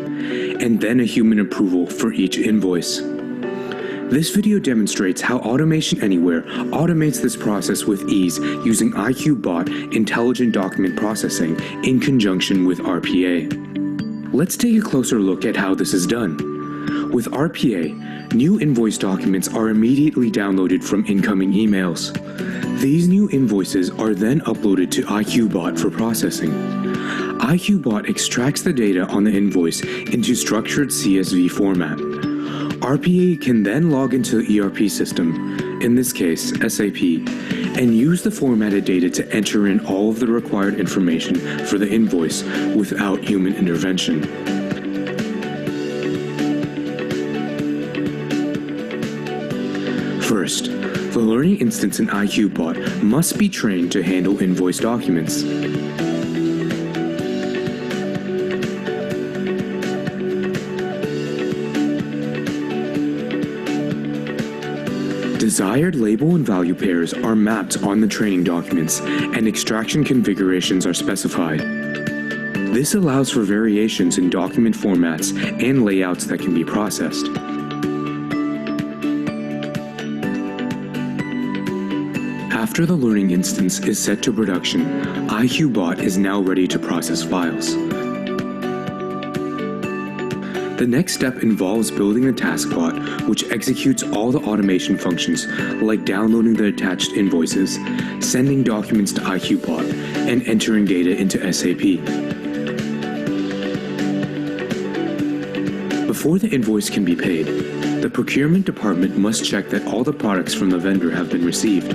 and then a human approval for each invoice. This video demonstrates how Automation Anywhere automates this process with ease using IQ Bot intelligent document processing in conjunction with RPA. Let's take a closer look at how this is done. With RPA, new invoice documents are immediately downloaded from incoming emails. These new invoices are then uploaded to IQ Bot for processing. IQ Bot extracts the data on the invoice into structured CSV format. RPA can then log into the ERP system, in this case SAP, and use the formatted data to enter in all of the required information for the invoice without human intervention. First, the learning instance in IQ Bot must be trained to handle invoice documents. Desired label and value pairs are mapped on the training documents, and extraction configurations are specified. This allows for variations in document formats and layouts that can be processed. After the learning instance is set to production, IQ Bot is now ready to process files. The next step involves building a task bot, which executes all the automation functions like downloading the attached invoices, sending documents to IQ Bot, and entering data into SAP. Before the invoice can be paid, the procurement department must check that all the products from the vendor have been received.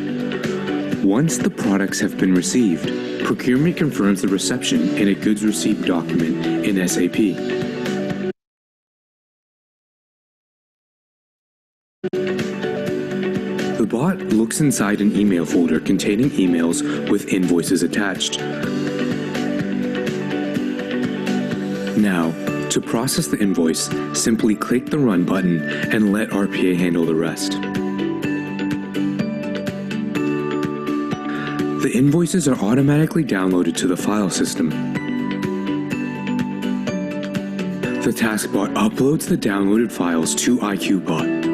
Once the products have been received, procurement confirms the reception in a goods received document in SAP. The bot looks inside an email folder containing emails with invoices attached. Now, to process the invoice, simply click the Run button and let RPA handle the rest. The invoices are automatically downloaded to the file system. The taskbot uploads the downloaded files to IQBot.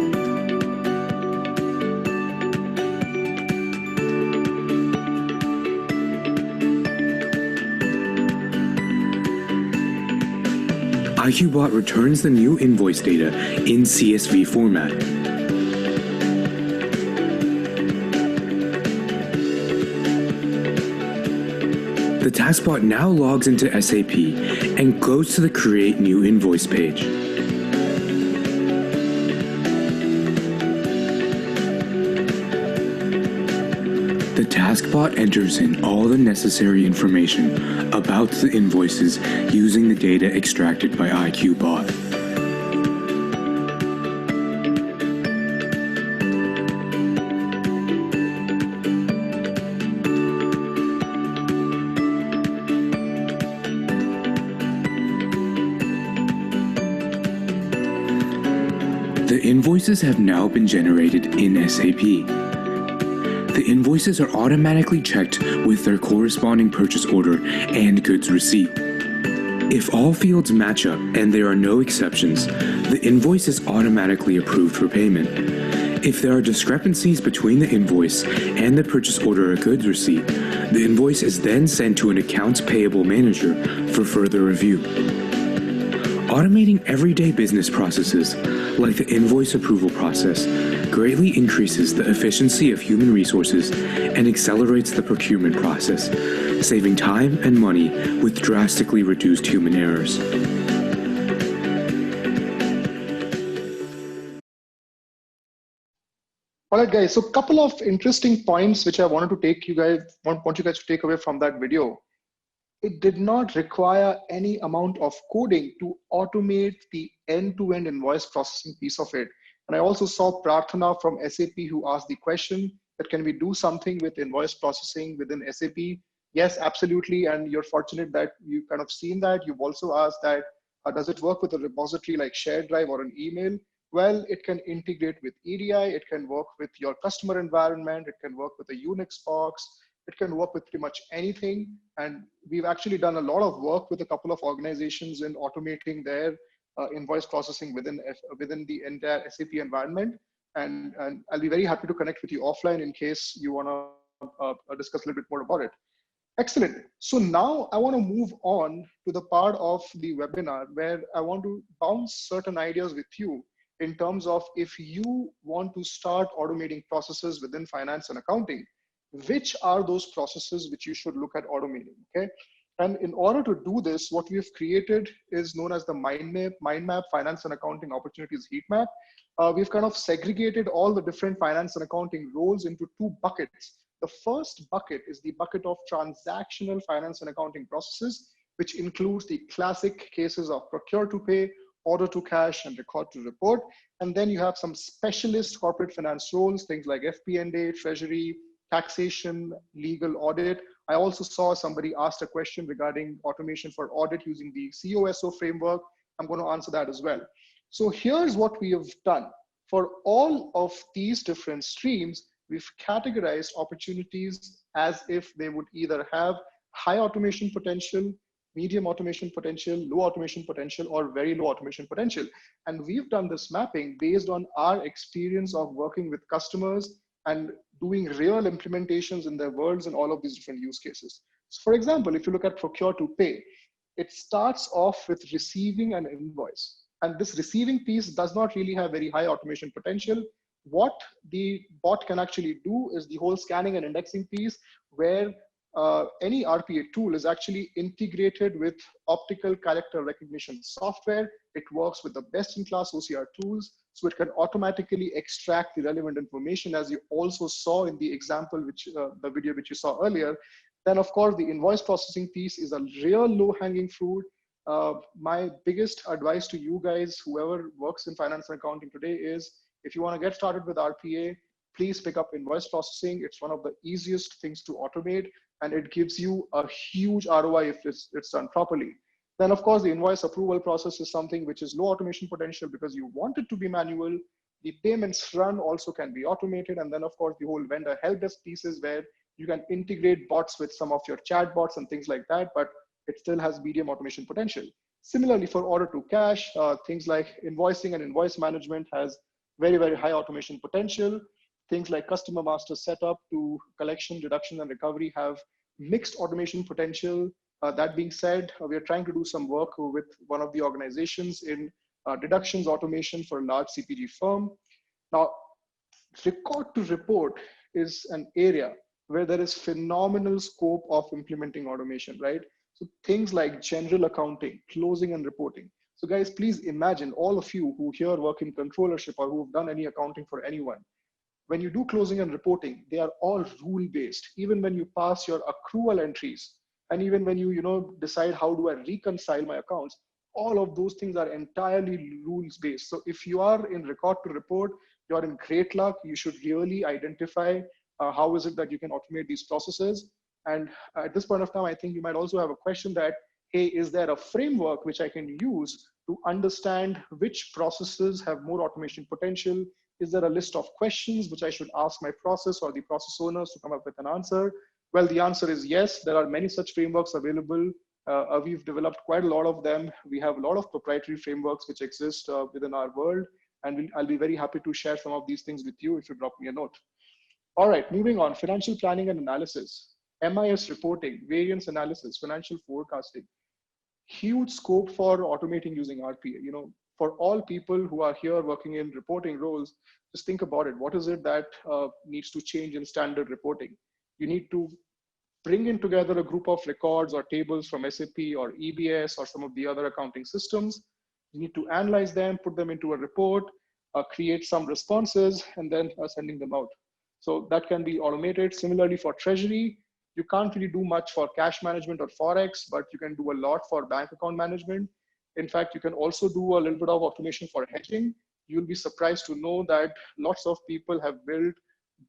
IQBot returns the new invoice data in CSV format. The taskbot now logs into SAP and goes to the Create New Invoice page. The taskbot enters in all the necessary information about the invoices using the data extracted by IQBot. The invoices have now been generated in SAP. The invoices are automatically checked with their corresponding purchase order and goods receipt. If all fields match up and there are no exceptions, the invoice is automatically approved for payment. If there are discrepancies between the invoice and the purchase order or goods receipt, the invoice is then sent to an accounts payable manager for further review. Automating everyday business processes, like the invoice approval process, greatly increases the efficiency of human resources and accelerates the procurement process, saving time and money with drastically reduced human errors. All right, guys. So a couple of interesting points which I wanted to take you guys, want you guys to take away from that video. It did not require any amount of coding to automate the end-to-end invoice processing piece of it. And I also saw Prarthana from SAP who asked the question that can we do something with invoice processing within SAP? Yes, absolutely. And you're fortunate that you've kind of seen that. You've also asked that, does it work with a repository like Shared Drive or an email? Well, it can integrate with EDI. It can work with your customer environment. It can work with a Unix box. It can work with pretty much anything. And we've actually done a lot of work with a couple of organizations in automating their invoice processing within the entire SAP environment. And I'll be very happy to connect with you offline in case you want to discuss a little bit more about it. Excellent. So now I want to move on to the part of the webinar where I want to bounce certain ideas with you in terms of if you want to start automating processes within finance and accounting, which are those processes which you should look at automating, okay? And in order to do this, what we've created is known as the mind map Finance and Accounting Opportunities Heat Map. We've kind of segregated all the different finance and accounting roles into two buckets. The first bucket is the bucket of transactional finance and accounting processes, which includes the classic cases of procure to pay, order to cash, and record to report. And then you have some specialist corporate finance roles, things like FP&A, treasury, taxation, legal, audit. I also saw somebody asked a question regarding automation for audit using the COSO framework. I'm going to answer that as well. So here's what we have done. For all of these different streams, we've categorized opportunities as if they would either have high automation potential, medium automation potential, low automation potential, or very low automation potential. And we've done this mapping based on our experience of working with customers and doing real implementations in their worlds and all of these different use cases. So for example, if you look at procure to pay, it starts off with receiving an invoice. And this receiving piece does not really have very high automation potential. What the bot can actually do is the whole scanning and indexing piece where any RPA tool is actually integrated with optical character recognition software. It works with the best-in-class OCR tools, so it can automatically extract the relevant information, as you also saw in the example, the video which you saw earlier. Then, of course, the invoice processing piece is a real low-hanging fruit. My biggest advice to you guys, whoever works in finance and accounting today, is if you want to get started with RPA, please pick up invoice processing. It's one of the easiest things to automate, and it gives you a huge ROI if it's done properly. Then, of course, the invoice approval process is something which is low automation potential because you want it to be manual. The payments run also can be automated. And then, of course, the whole vendor help desk pieces where you can integrate bots with some of your chat bots and things like that, but it still has medium automation potential. Similarly, for order to cash, things like invoicing and invoice management has very, very high automation potential. Things like customer master setup to collection, deduction, and recovery have mixed automation potential. That being said, we are trying to do some work with one of the organizations in deductions automation for a large CPG firm. Now, record to report is an area where there is phenomenal scope of implementing automation, right? So things like general accounting, closing and reporting. So guys, please imagine all of you who here work in controllership or who have done any accounting for anyone. When you do closing and reporting, they are all rule-based. Even when you pass your accrual entries, and even when you decide how do I reconcile my accounts, all of those things are entirely rules-based. So if you are in record to report, you're in great luck. You should really identify how is it that you can automate these processes. And at this point of time, I think you might also have a question that, hey, is there a framework which I can use to understand which processes have more automation potential? Is there a list of questions which I should ask my process or the process owners to come up with an answer? Well, the answer is yes. There are many such frameworks available. We've developed quite a lot of them. We have a lot of proprietary frameworks which exist within our world. And I'll be very happy to share some of these things with you if you drop me a note. All right, moving on, financial planning and analysis, MIS reporting, variance analysis, financial forecasting. Huge scope for automating using RPA. For all people who are here working in reporting roles, just think about it. What is it that needs to change in standard reporting? You need to bring in together a group of records or tables from SAP or EBS or some of the other accounting systems. You need to analyze them, put them into a report, create some responses, and then sending them out. So that can be automated. Similarly for treasury, you can't really do much for cash management or Forex, but you can do a lot for bank account management. In fact, you can also do a little bit of automation for hedging. You'll be surprised to know that lots of people have built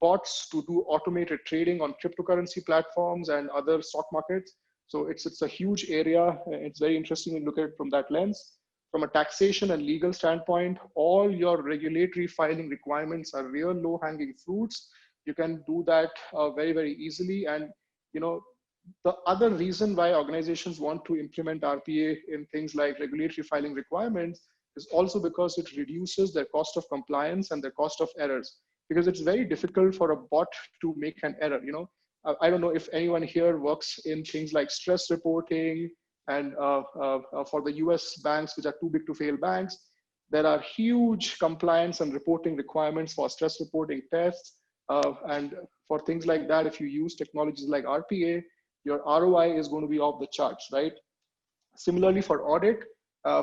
bots to do automated trading on cryptocurrency platforms and other stock markets. So it's a huge area. It's very interesting to look at it from that lens. From a taxation and legal standpoint, all your regulatory filing requirements are real low-hanging fruits. You can do that very, very easily. And the other reason why organizations want to implement RPA in things like regulatory filing requirements is also because it reduces their cost of compliance and their cost of errors. Because it's very difficult for a bot to make an error. I don't know if anyone here works in things like stress reporting, and for the US banks, which are too big to fail banks, there are huge compliance and reporting requirements for stress reporting tests. And for things like that, if you use technologies like RPA, your ROI is going to be off the charts, right? Similarly for audit,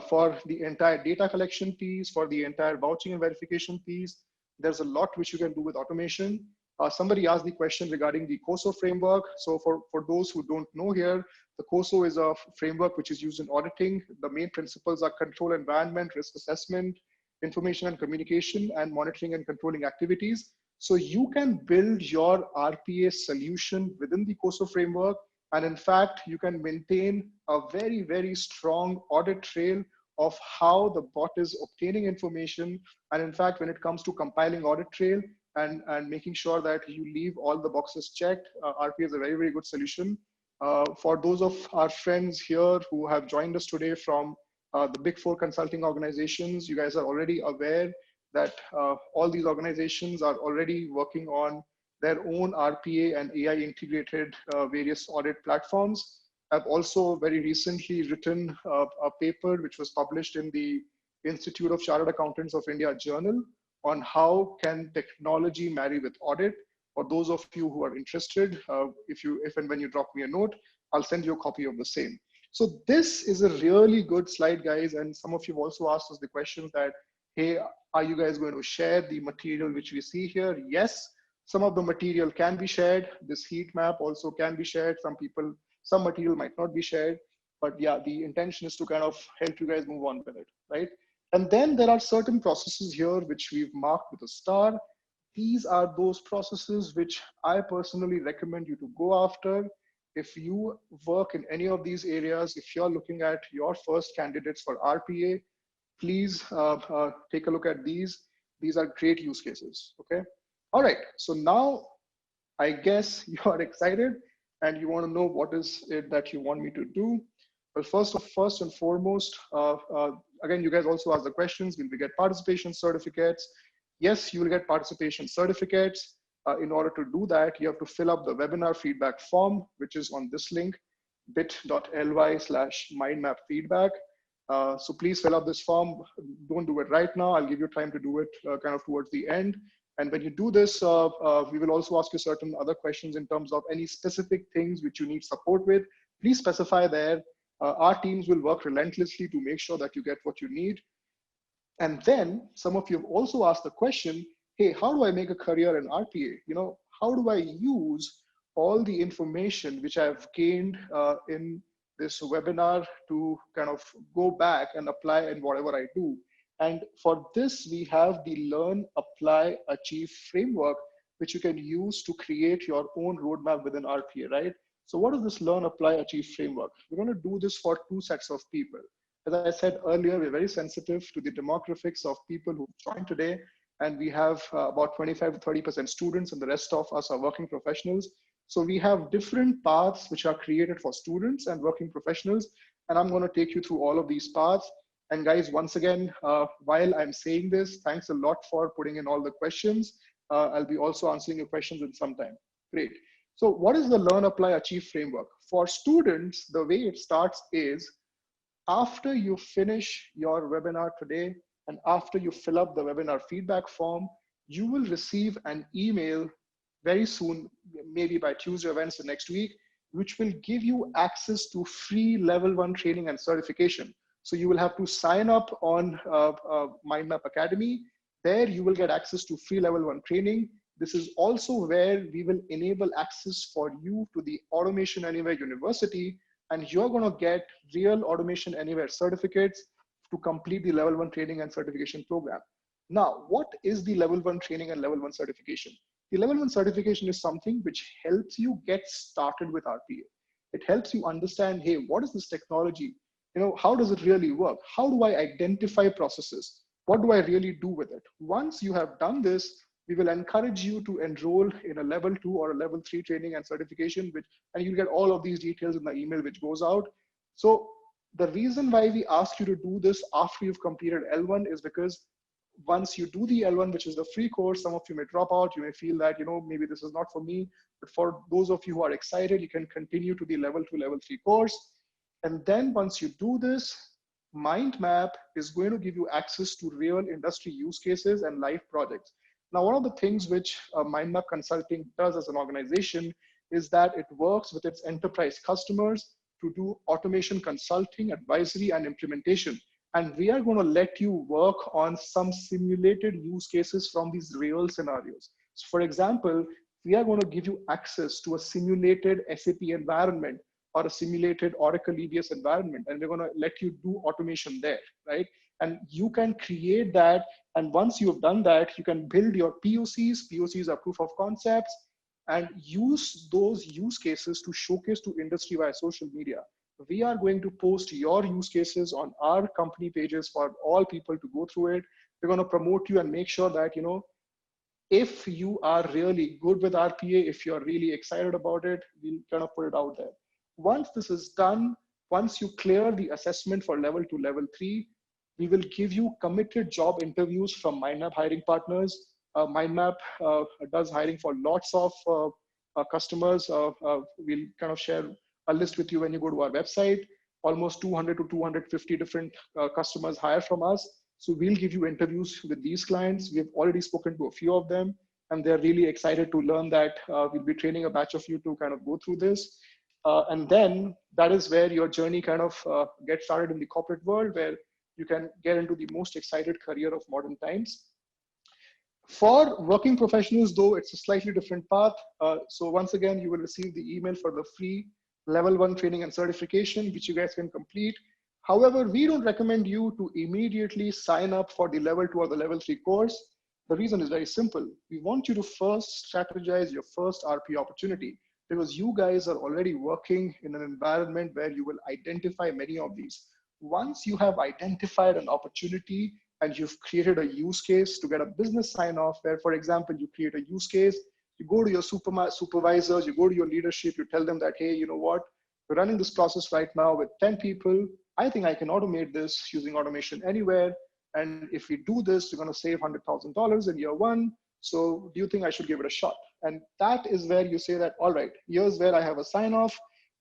for the entire data collection piece, for the entire vouching and verification piece, there's a lot which you can do with automation. Somebody asked the question regarding the COSO framework. So for those who don't know here, the COSO is a framework which is used in auditing. The main principles are control environment, risk assessment, information and communication, and monitoring and controlling activities. So you can build your RPA solution within the COSO framework. And in fact, you can maintain a very, very strong audit trail of how the bot is obtaining information. And in fact, when it comes to compiling audit trail and making sure that you leave all the boxes checked, RPA is a very, very good solution. For those of our friends here who have joined us today from the Big Four consulting organizations, you guys are already aware that all these organizations are already working on their own RPA and AI integrated various audit platforms. I've also very recently written a paper which was published in the Institute of Chartered Accountants of India journal on how can technology marry with audit. For those of you who are interested, if and when you drop me a note, I'll send you a copy of the same. So this is a really good slide, guys. And some of you have also asked us the questions that, hey, are you guys going to share the material which we see here? Yes, some of the material can be shared. This heat map also can be shared. Some material might not be shared, but yeah, the intention is to kind of help you guys move on with it, right? And then there are certain processes here which we've marked with a star. These are those processes which I personally recommend you to go after. If you work in any of these areas, if you're looking at your first candidates for RPA, please take a look at these. These are great use cases, okay? All right, so now I guess you are excited and you want to know what is it that you want me to do. Well, first and foremost, again, you guys also ask the questions. Will we get participation certificates? Yes, you will get participation certificates. In order to do that, you have to fill up the webinar feedback form, which is on this link, bit.ly/mindmapfeedback. So please fill up this form. Don't do it right now. I'll give you time to do it kind of towards the end. And when you do this, we will also ask you certain other questions in terms of any specific things which you need support with. Please specify there. Our teams will work relentlessly to make sure that you get what you need. And then some of you have also asked the question, hey, how do I make a career in RPA? You know, how do I use all the information which I've gained in this webinar to kind of go back and apply in whatever I do? And for this, we have the Learn, Apply, Achieve framework, which you can use to create your own roadmap within RPA, right? So what is this Learn, Apply, Achieve framework? We're going to do this for two sets of people. As I said earlier, we're very sensitive to the demographics of people who joined today. And we have about 25 to 30% students, and the rest of us are working professionals. So we have different paths which are created for students and working professionals. And I'm going to take you through all of these paths. And guys, once again, while I'm saying this, thanks a lot for putting in all the questions. I'll be also answering your questions in some time. Great. So what is the Learn, Apply, Achieve framework? For students, the way it starts is after you finish your webinar today and after you fill up the webinar feedback form, you will receive an email very soon, maybe by Tuesday or Wednesday next week, which will give you access to free level 1 training and certification. So you will have to sign up on MindMap Academy. There you will get access to free level 1 training. This is also where we will enable access for you to the Automation Anywhere University, and you're going to get real Automation Anywhere certificates to complete the level 1 training and certification program. Now, what is the level 1 training and level 1 certification? The level 1 certification is something which helps you get started with RPA. It helps you understand, hey, what is this technology? You know, how does it really work? How do I identify processes? What do I really do with it? Once you have done this, we will encourage you to enroll in a level 2 or a level 3 training and certification, and you'll get all of these details in the email which goes out. So the reason why we ask you to do this after you've completed L1 is because once you do the L1, which is the free course, some of you may drop out. You may feel that, you know, maybe this is not for me. But for those of you who are excited, you can continue to the level 2, level 3 course. And then once you do this, MindMap is going to give you access to real industry use cases and live projects. Now, one of the things which MindMap Consulting does as an organization is that it works with its enterprise customers to do automation consulting, advisory, and implementation. And we are going to let you work on some simulated use cases from these real scenarios. So for example, we are going to give you access to a simulated SAP environment or a simulated Oracle EBS environment, and we're going to let you do automation there, right? And you can create that. And once you've done that, you can build your POCs. POCs are proof of concepts, and use those use cases to showcase to industry via social media. We are going to post your use cases on our company pages for all people to go through it. We're going to promote you and make sure that, you know, if you are really good with RPA, if you're really excited about it, we'll kind of put it out there. Once this is done, once you clear the assessment for level 2, level 3, we will give you committed job interviews from MindMap hiring partners. MindMap does hiring for lots of customers. We'll kind of share a list with you when you go to our website. Almost 200 to 250 different customers hire from us. So we'll give you interviews with these clients. We have already spoken to a few of them, and they're really excited to learn that. We'll be training a batch of you to kind of go through this. And then that is where your journey kind of gets started in the corporate world, where you can get into the most excited career of modern times. For working professionals, though, it's a slightly different path. So once again, you will receive the email for the free level 1 training and certification, which you guys can complete. However, we don't recommend you to immediately sign up for the level 2 or the level 3 course. The reason is very simple. We want you to first strategize your first RP opportunity, because you guys are already working in an environment where you will identify many of these. Once you have identified an opportunity and you've created a use case to get a business sign off, where, for example, you create a use case, you go to your supervisors, you go to your leadership, you tell them that, hey, you know what, we're running this process right now with 10 people. I think I can automate this using automation anywhere. And if we do this, we're going to save $100,000 in year one. So do you think I should give it a shot? And that is where you say that, all right, here's where I have a sign off.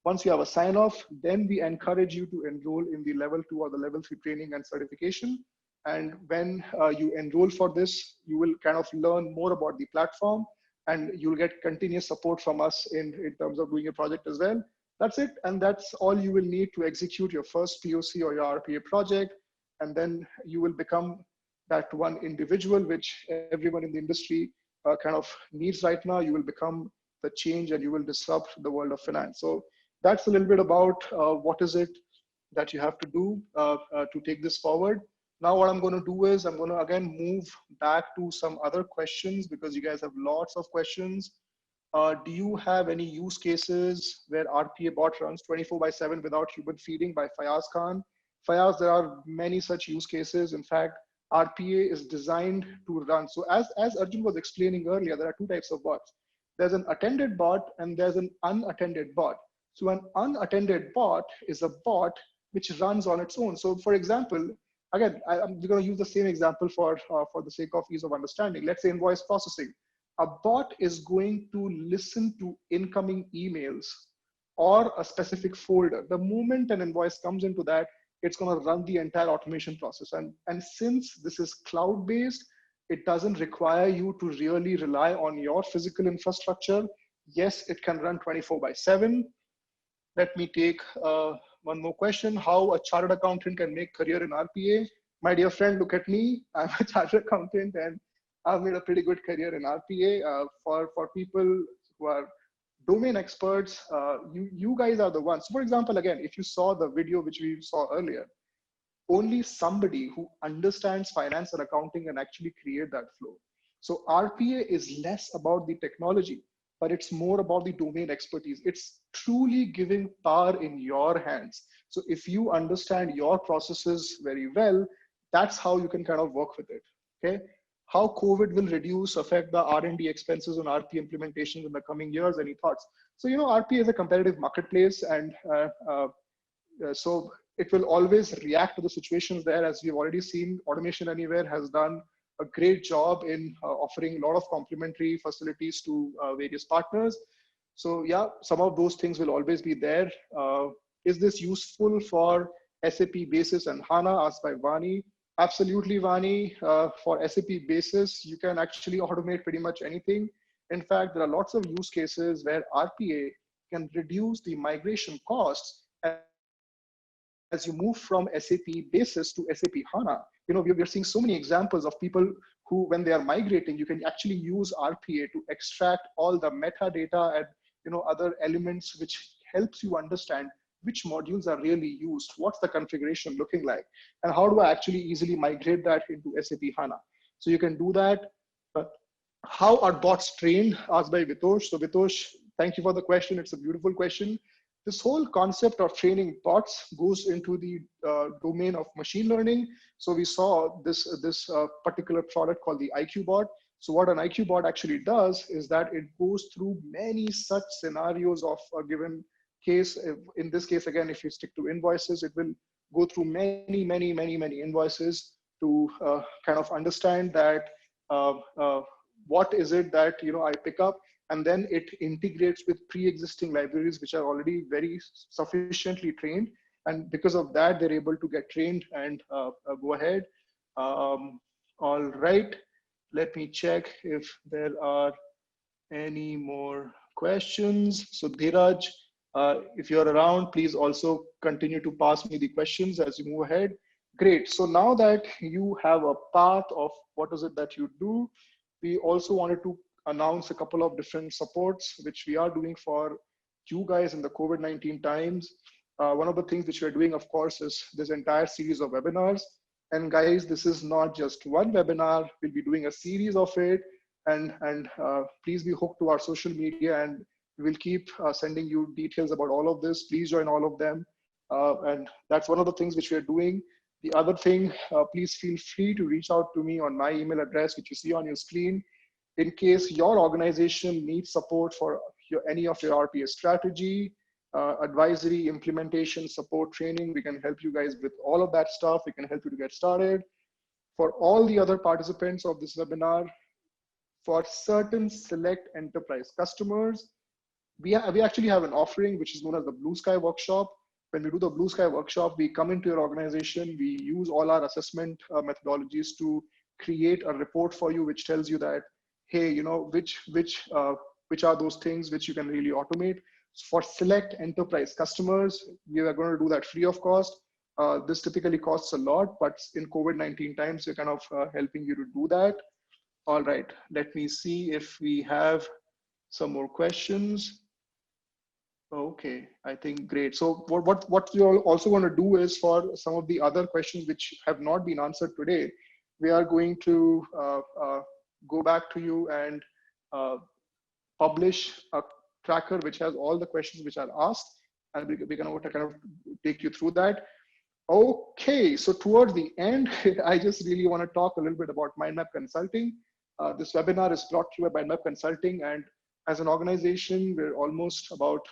Once you have a sign off, then we encourage you to enroll in the level 2 or the level 3 training and certification. And when you enroll for this, you will kind of learn more about the platform, and you'll get continuous support from us in terms of doing a project as well. That's it. And that's all you will need to execute your first POC or your RPA project. And then you will become that one individual, which everyone in the industry kind of needs right now. You will become the change and you will disrupt the world of finance. So that's a little bit about what is it that you have to do to take this forward. Now what I'm going to do is I'm going to again move back to some other questions, because you guys have lots of questions. Do you have any use cases where RPA bot runs 24/7 without human feeding, by Fayaz Khan? Fayaz, there are many such use cases. In fact, RPA is designed to run. So as Arjun was explaining earlier, there are two types of bots. There's an attended bot and there's an unattended bot. So an unattended bot is a bot which runs on its own. So for example, again, I'm going to use the same example for the sake of ease of understanding. Let's say invoice processing. A bot is going to listen to incoming emails or a specific folder. The moment an invoice comes into that, it's going to run the entire automation process. And since this is cloud-based, it doesn't require you to really rely on your physical infrastructure. Yes, it can run 24/7. Let me take one more question. How a chartered accountant can make career in RPA? My dear friend, look at me. I'm a chartered accountant and I've made a pretty good career in RPA. For people who are domain experts, you guys are the ones. For example, again, if you saw the video which we saw earlier, only somebody who understands finance and accounting can actually create that flow. So RPA is less about the technology, but it's more about the domain expertise. It's truly giving power in your hands. So if you understand your processes very well, that's how you can kind of work with it, okay? How COVID will affect the R&D expenses on RPA implementations in the coming years? Any thoughts? So, RPA is a competitive marketplace, and so it will always react to the situations there. As we've already seen, Automation Anywhere has done a great job in offering a lot of complementary facilities to various partners. So yeah, some of those things will always be there. Is this useful for SAP Basis and HANA? Asked by Vani. Absolutely, Vani. For SAP Basis, you can actually automate pretty much anything. In fact, there are lots of use cases where RPA can reduce the migration costs as you move from SAP Basis to SAP HANA. We're seeing so many examples of people who, when they are migrating, you can actually use RPA to extract all the metadata and other elements, which helps you understand which modules are really used, what's the configuration looking like, and how do I actually easily migrate that into SAP HANA. So you can do that. How are bots trained? Asked by Vitosh. So Vitosh, thank you for the question. It's a beautiful question. This whole concept of training bots goes into the domain of machine learning. So we saw this particular product called the IQ bot. So what an IQ bot actually does is that it goes through many such scenarios of a given case. In this case, again, if you stick to invoices, it will go through many invoices to kind of understand that what is it that I pick up, and then it integrates with pre-existing libraries which are already very sufficiently trained, and because of that they're able to get trained and go ahead. All right, let me check if there are any more questions. So Dhiraj, if you're around, please also continue to pass me the questions as you move ahead. Great. So now that you have a path of what is it that you do, we also wanted to announce a couple of different supports which we are doing for you guys in the COVID-19 times. One of the things which we're doing, of course, is this entire series of webinars. And guys, this is not just one webinar. We'll be doing a series of it. And please be hooked to our social media, and we'll keep sending you details about all of this. Please join all of them. And that's one of the things which we're doing. The other thing, please feel free to reach out to me on my email address, which you see on your screen, in case your organization needs support for any of your RPA strategy, advisory, implementation, support, training. We can help you guys with all of that stuff. We can help you to get started. For all the other participants of this webinar, for certain select enterprise customers, we actually have an offering which is known as the Blue Sky Workshop. When we do the Blue Sky Workshop, we come into your organization, we use all our assessment methodologies to create a report for you, which tells you that, hey, you know, which are those things which you can really automate. For select enterprise customers, we are going to do that free of cost. This typically costs a lot, but in COVID-19 times, we're kind of helping you to do that. All right, let me see if we have some more questions. Okay, I think great. So what you're also going to do is, for some of the other questions which have not been answered today, we are going to go back to you and publish a tracker which has all the questions which are asked, and we're going to kind of take you through that. Okay, so towards the end, I just really want to talk a little bit about Mindmap Consulting. This webinar is brought to you by Mindmap Consulting, and as an organization, we're almost about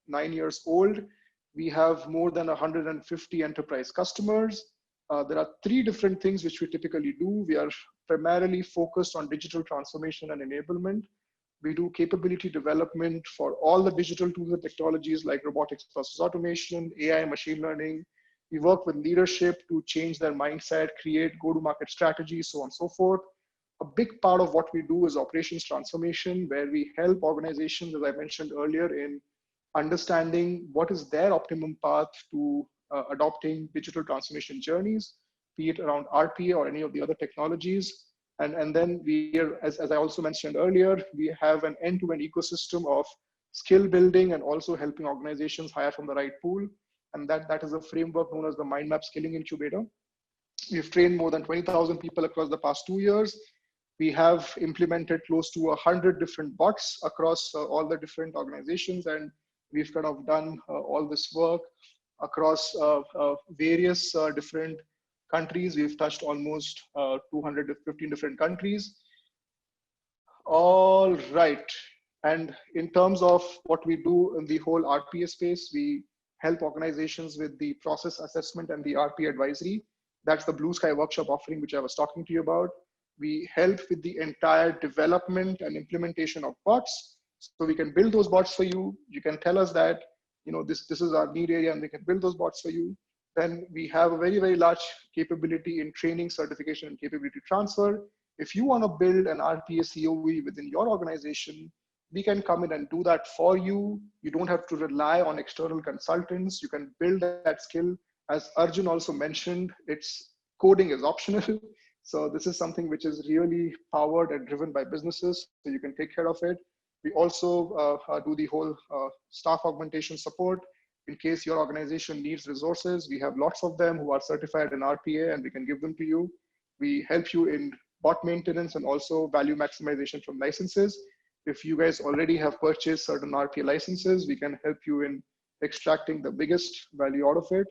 9 years old. We have more than 150 enterprise customers. There are 3 different things which we typically do. We are primarily focused on digital transformation and enablement. We do capability development for all the digital tools and technologies like robotics, process automation, AI, machine learning. We work with leadership to change their mindset, create go-to-market strategies, so on and so forth. A big part of what we do is operations transformation, where we help organizations, as I mentioned earlier, in understanding what is their optimum path to adopting digital transformation journeys, be it around RPA or any of the other technologies. And then we are, as I also mentioned earlier, we have an end-to-end ecosystem of skill building and also helping organizations hire from the right pool. And that is a framework known as the Mindmap Skilling Incubator. We've trained more than 20,000 people across the past 2 years. We have implemented close to 100 different bots across all the different organizations, and we've kind of done all this work across various different countries. We've touched almost 215 different countries. All right. And in terms of what we do in the whole RPA space, we help organizations with the process assessment and the RPA advisory. That's the Blue Sky Workshop offering, which I was talking to you about. We help with the entire development and implementation of bots. So we can build those bots for you. You can tell us that, you know, this is our need area, and we can build those bots for you. Then we have a very, very large capability in training, certification, and capability transfer. If you want to build an RPA COE within your organization, we can come in and do that for you. You don't have to rely on external consultants. You can build that skill. As Arjun also mentioned, coding is optional. So this is something which is really powered and driven by businesses, so you can take care of it. We also do the whole staff augmentation support. In case your organization needs resources, we have lots of them who are certified in RPA, and we can give them to you. We help you in bot maintenance and also value maximization from licenses. If you guys already have purchased certain RPA licenses, we can help you in extracting the biggest value out of it.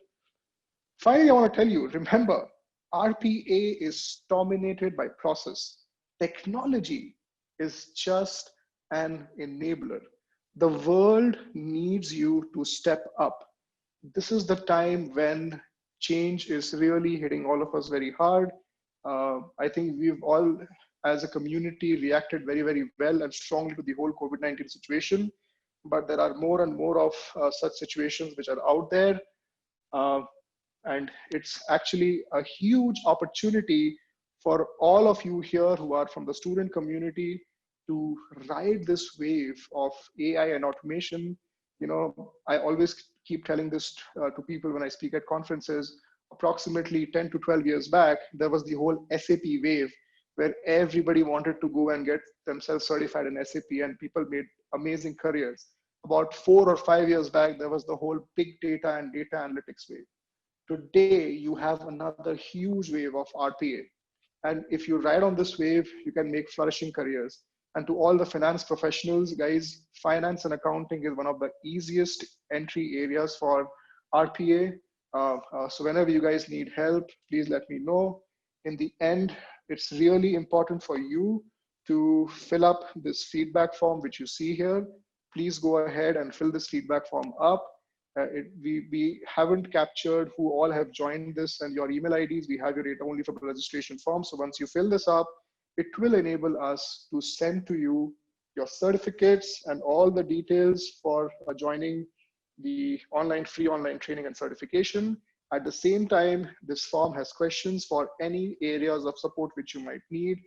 Finally, I want to tell you, remember, RPA is dominated by process. Technology is just an enabler. The world needs you to step up. This is the time when change is really hitting all of us very hard. I think we've all, as a community, reacted very, very well and strongly to the whole COVID-19 situation. But there are more and more of such situations which are out there. And it's actually a huge opportunity for all of you here who are from the student community to ride this wave of AI and automation. You know, I always keep telling this to people when I speak at conferences. Approximately 10 to 12 years back, there was the whole SAP wave where everybody wanted to go and get themselves certified in SAP, and people made amazing careers. About 4 or 5 years back, there was the whole big data and data analytics wave. Today, you have another huge wave of RPA. And if you ride on this wave, you can make flourishing careers. And to all the finance professionals, guys, finance and accounting is one of the easiest entry areas for RPA. So whenever you guys need help, please let me know. In the end, it's really important for you to fill up this feedback form, which you see here. please go ahead and fill this feedback form up. We haven't captured who all have joined this and your email IDs. We have your data only for the registration form. So once you fill this up, it will enable us to send to you your certificates and all the details for joining the free online training and certification. At the same time, this form has questions for any areas of support which you might need.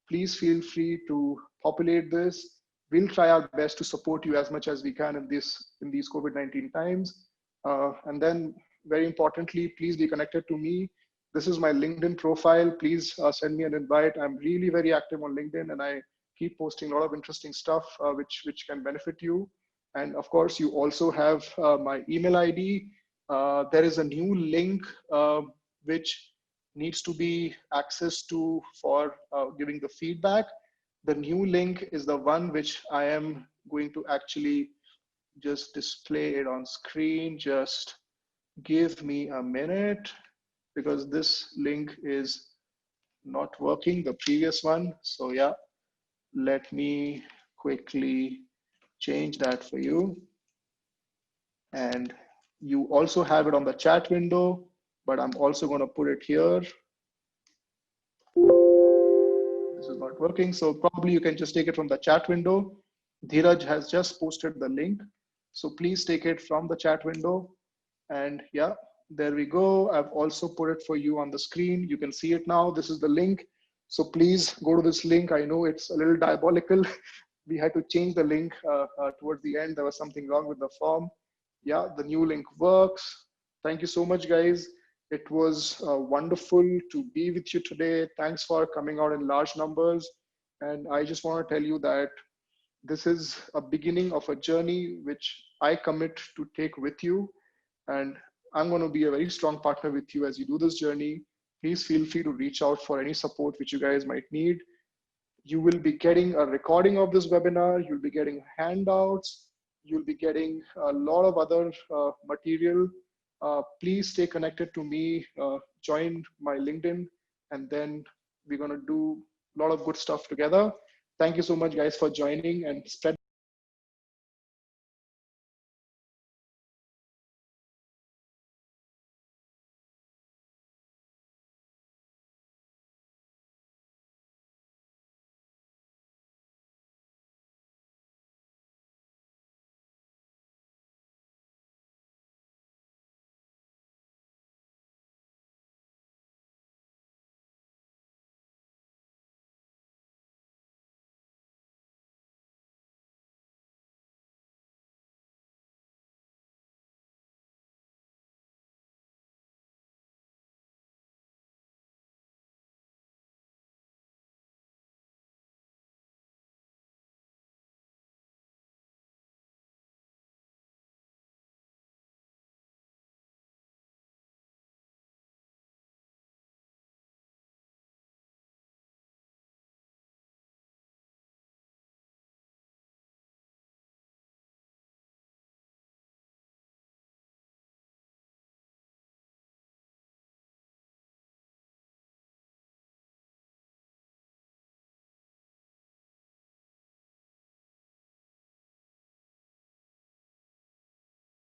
Please feel free to populate this. We'll try our best to support you as much as we can in these COVID-19 times. And then very importantly, please be connected to me. This is my LinkedIn profile. Please send me an invite. I'm really very active on LinkedIn, and I keep posting a lot of interesting stuff which can benefit you. And of course, you also have my email ID. There is a new link which needs to be accessed to for giving the feedback. The new link is the one which I am going to actually just display it on screen. Just give me a minute because this link is not working, the previous one. So yeah, let me quickly change that for you. And you also have it on the chat window, but I'm also going to put it here. This is not working, so probably you can just take it from the chat window. Dheeraj has just posted the link, so please take it from the chat window. And yeah, there we go. I've also put it for you on the screen. You can see it now. This is the link. So please go to this link. I know it's a little diabolical. We had to change the link towards the end. There was something wrong with the form. Yeah, the new link works. Thank you so much, guys. It was wonderful to be with you today. Thanks for coming out in large numbers. And I just want to tell you that this is a beginning of a journey which I commit to take with you. And I'm going to be a very strong partner with you as you do this journey. Please feel free to reach out for any support which you guys might need. You will be getting a recording of this webinar. You'll be getting handouts. You'll be getting a lot of other material. Please stay connected to me, join my LinkedIn, and then we're going to do a lot of good stuff together. Thank you so much, guys, for joining, and spread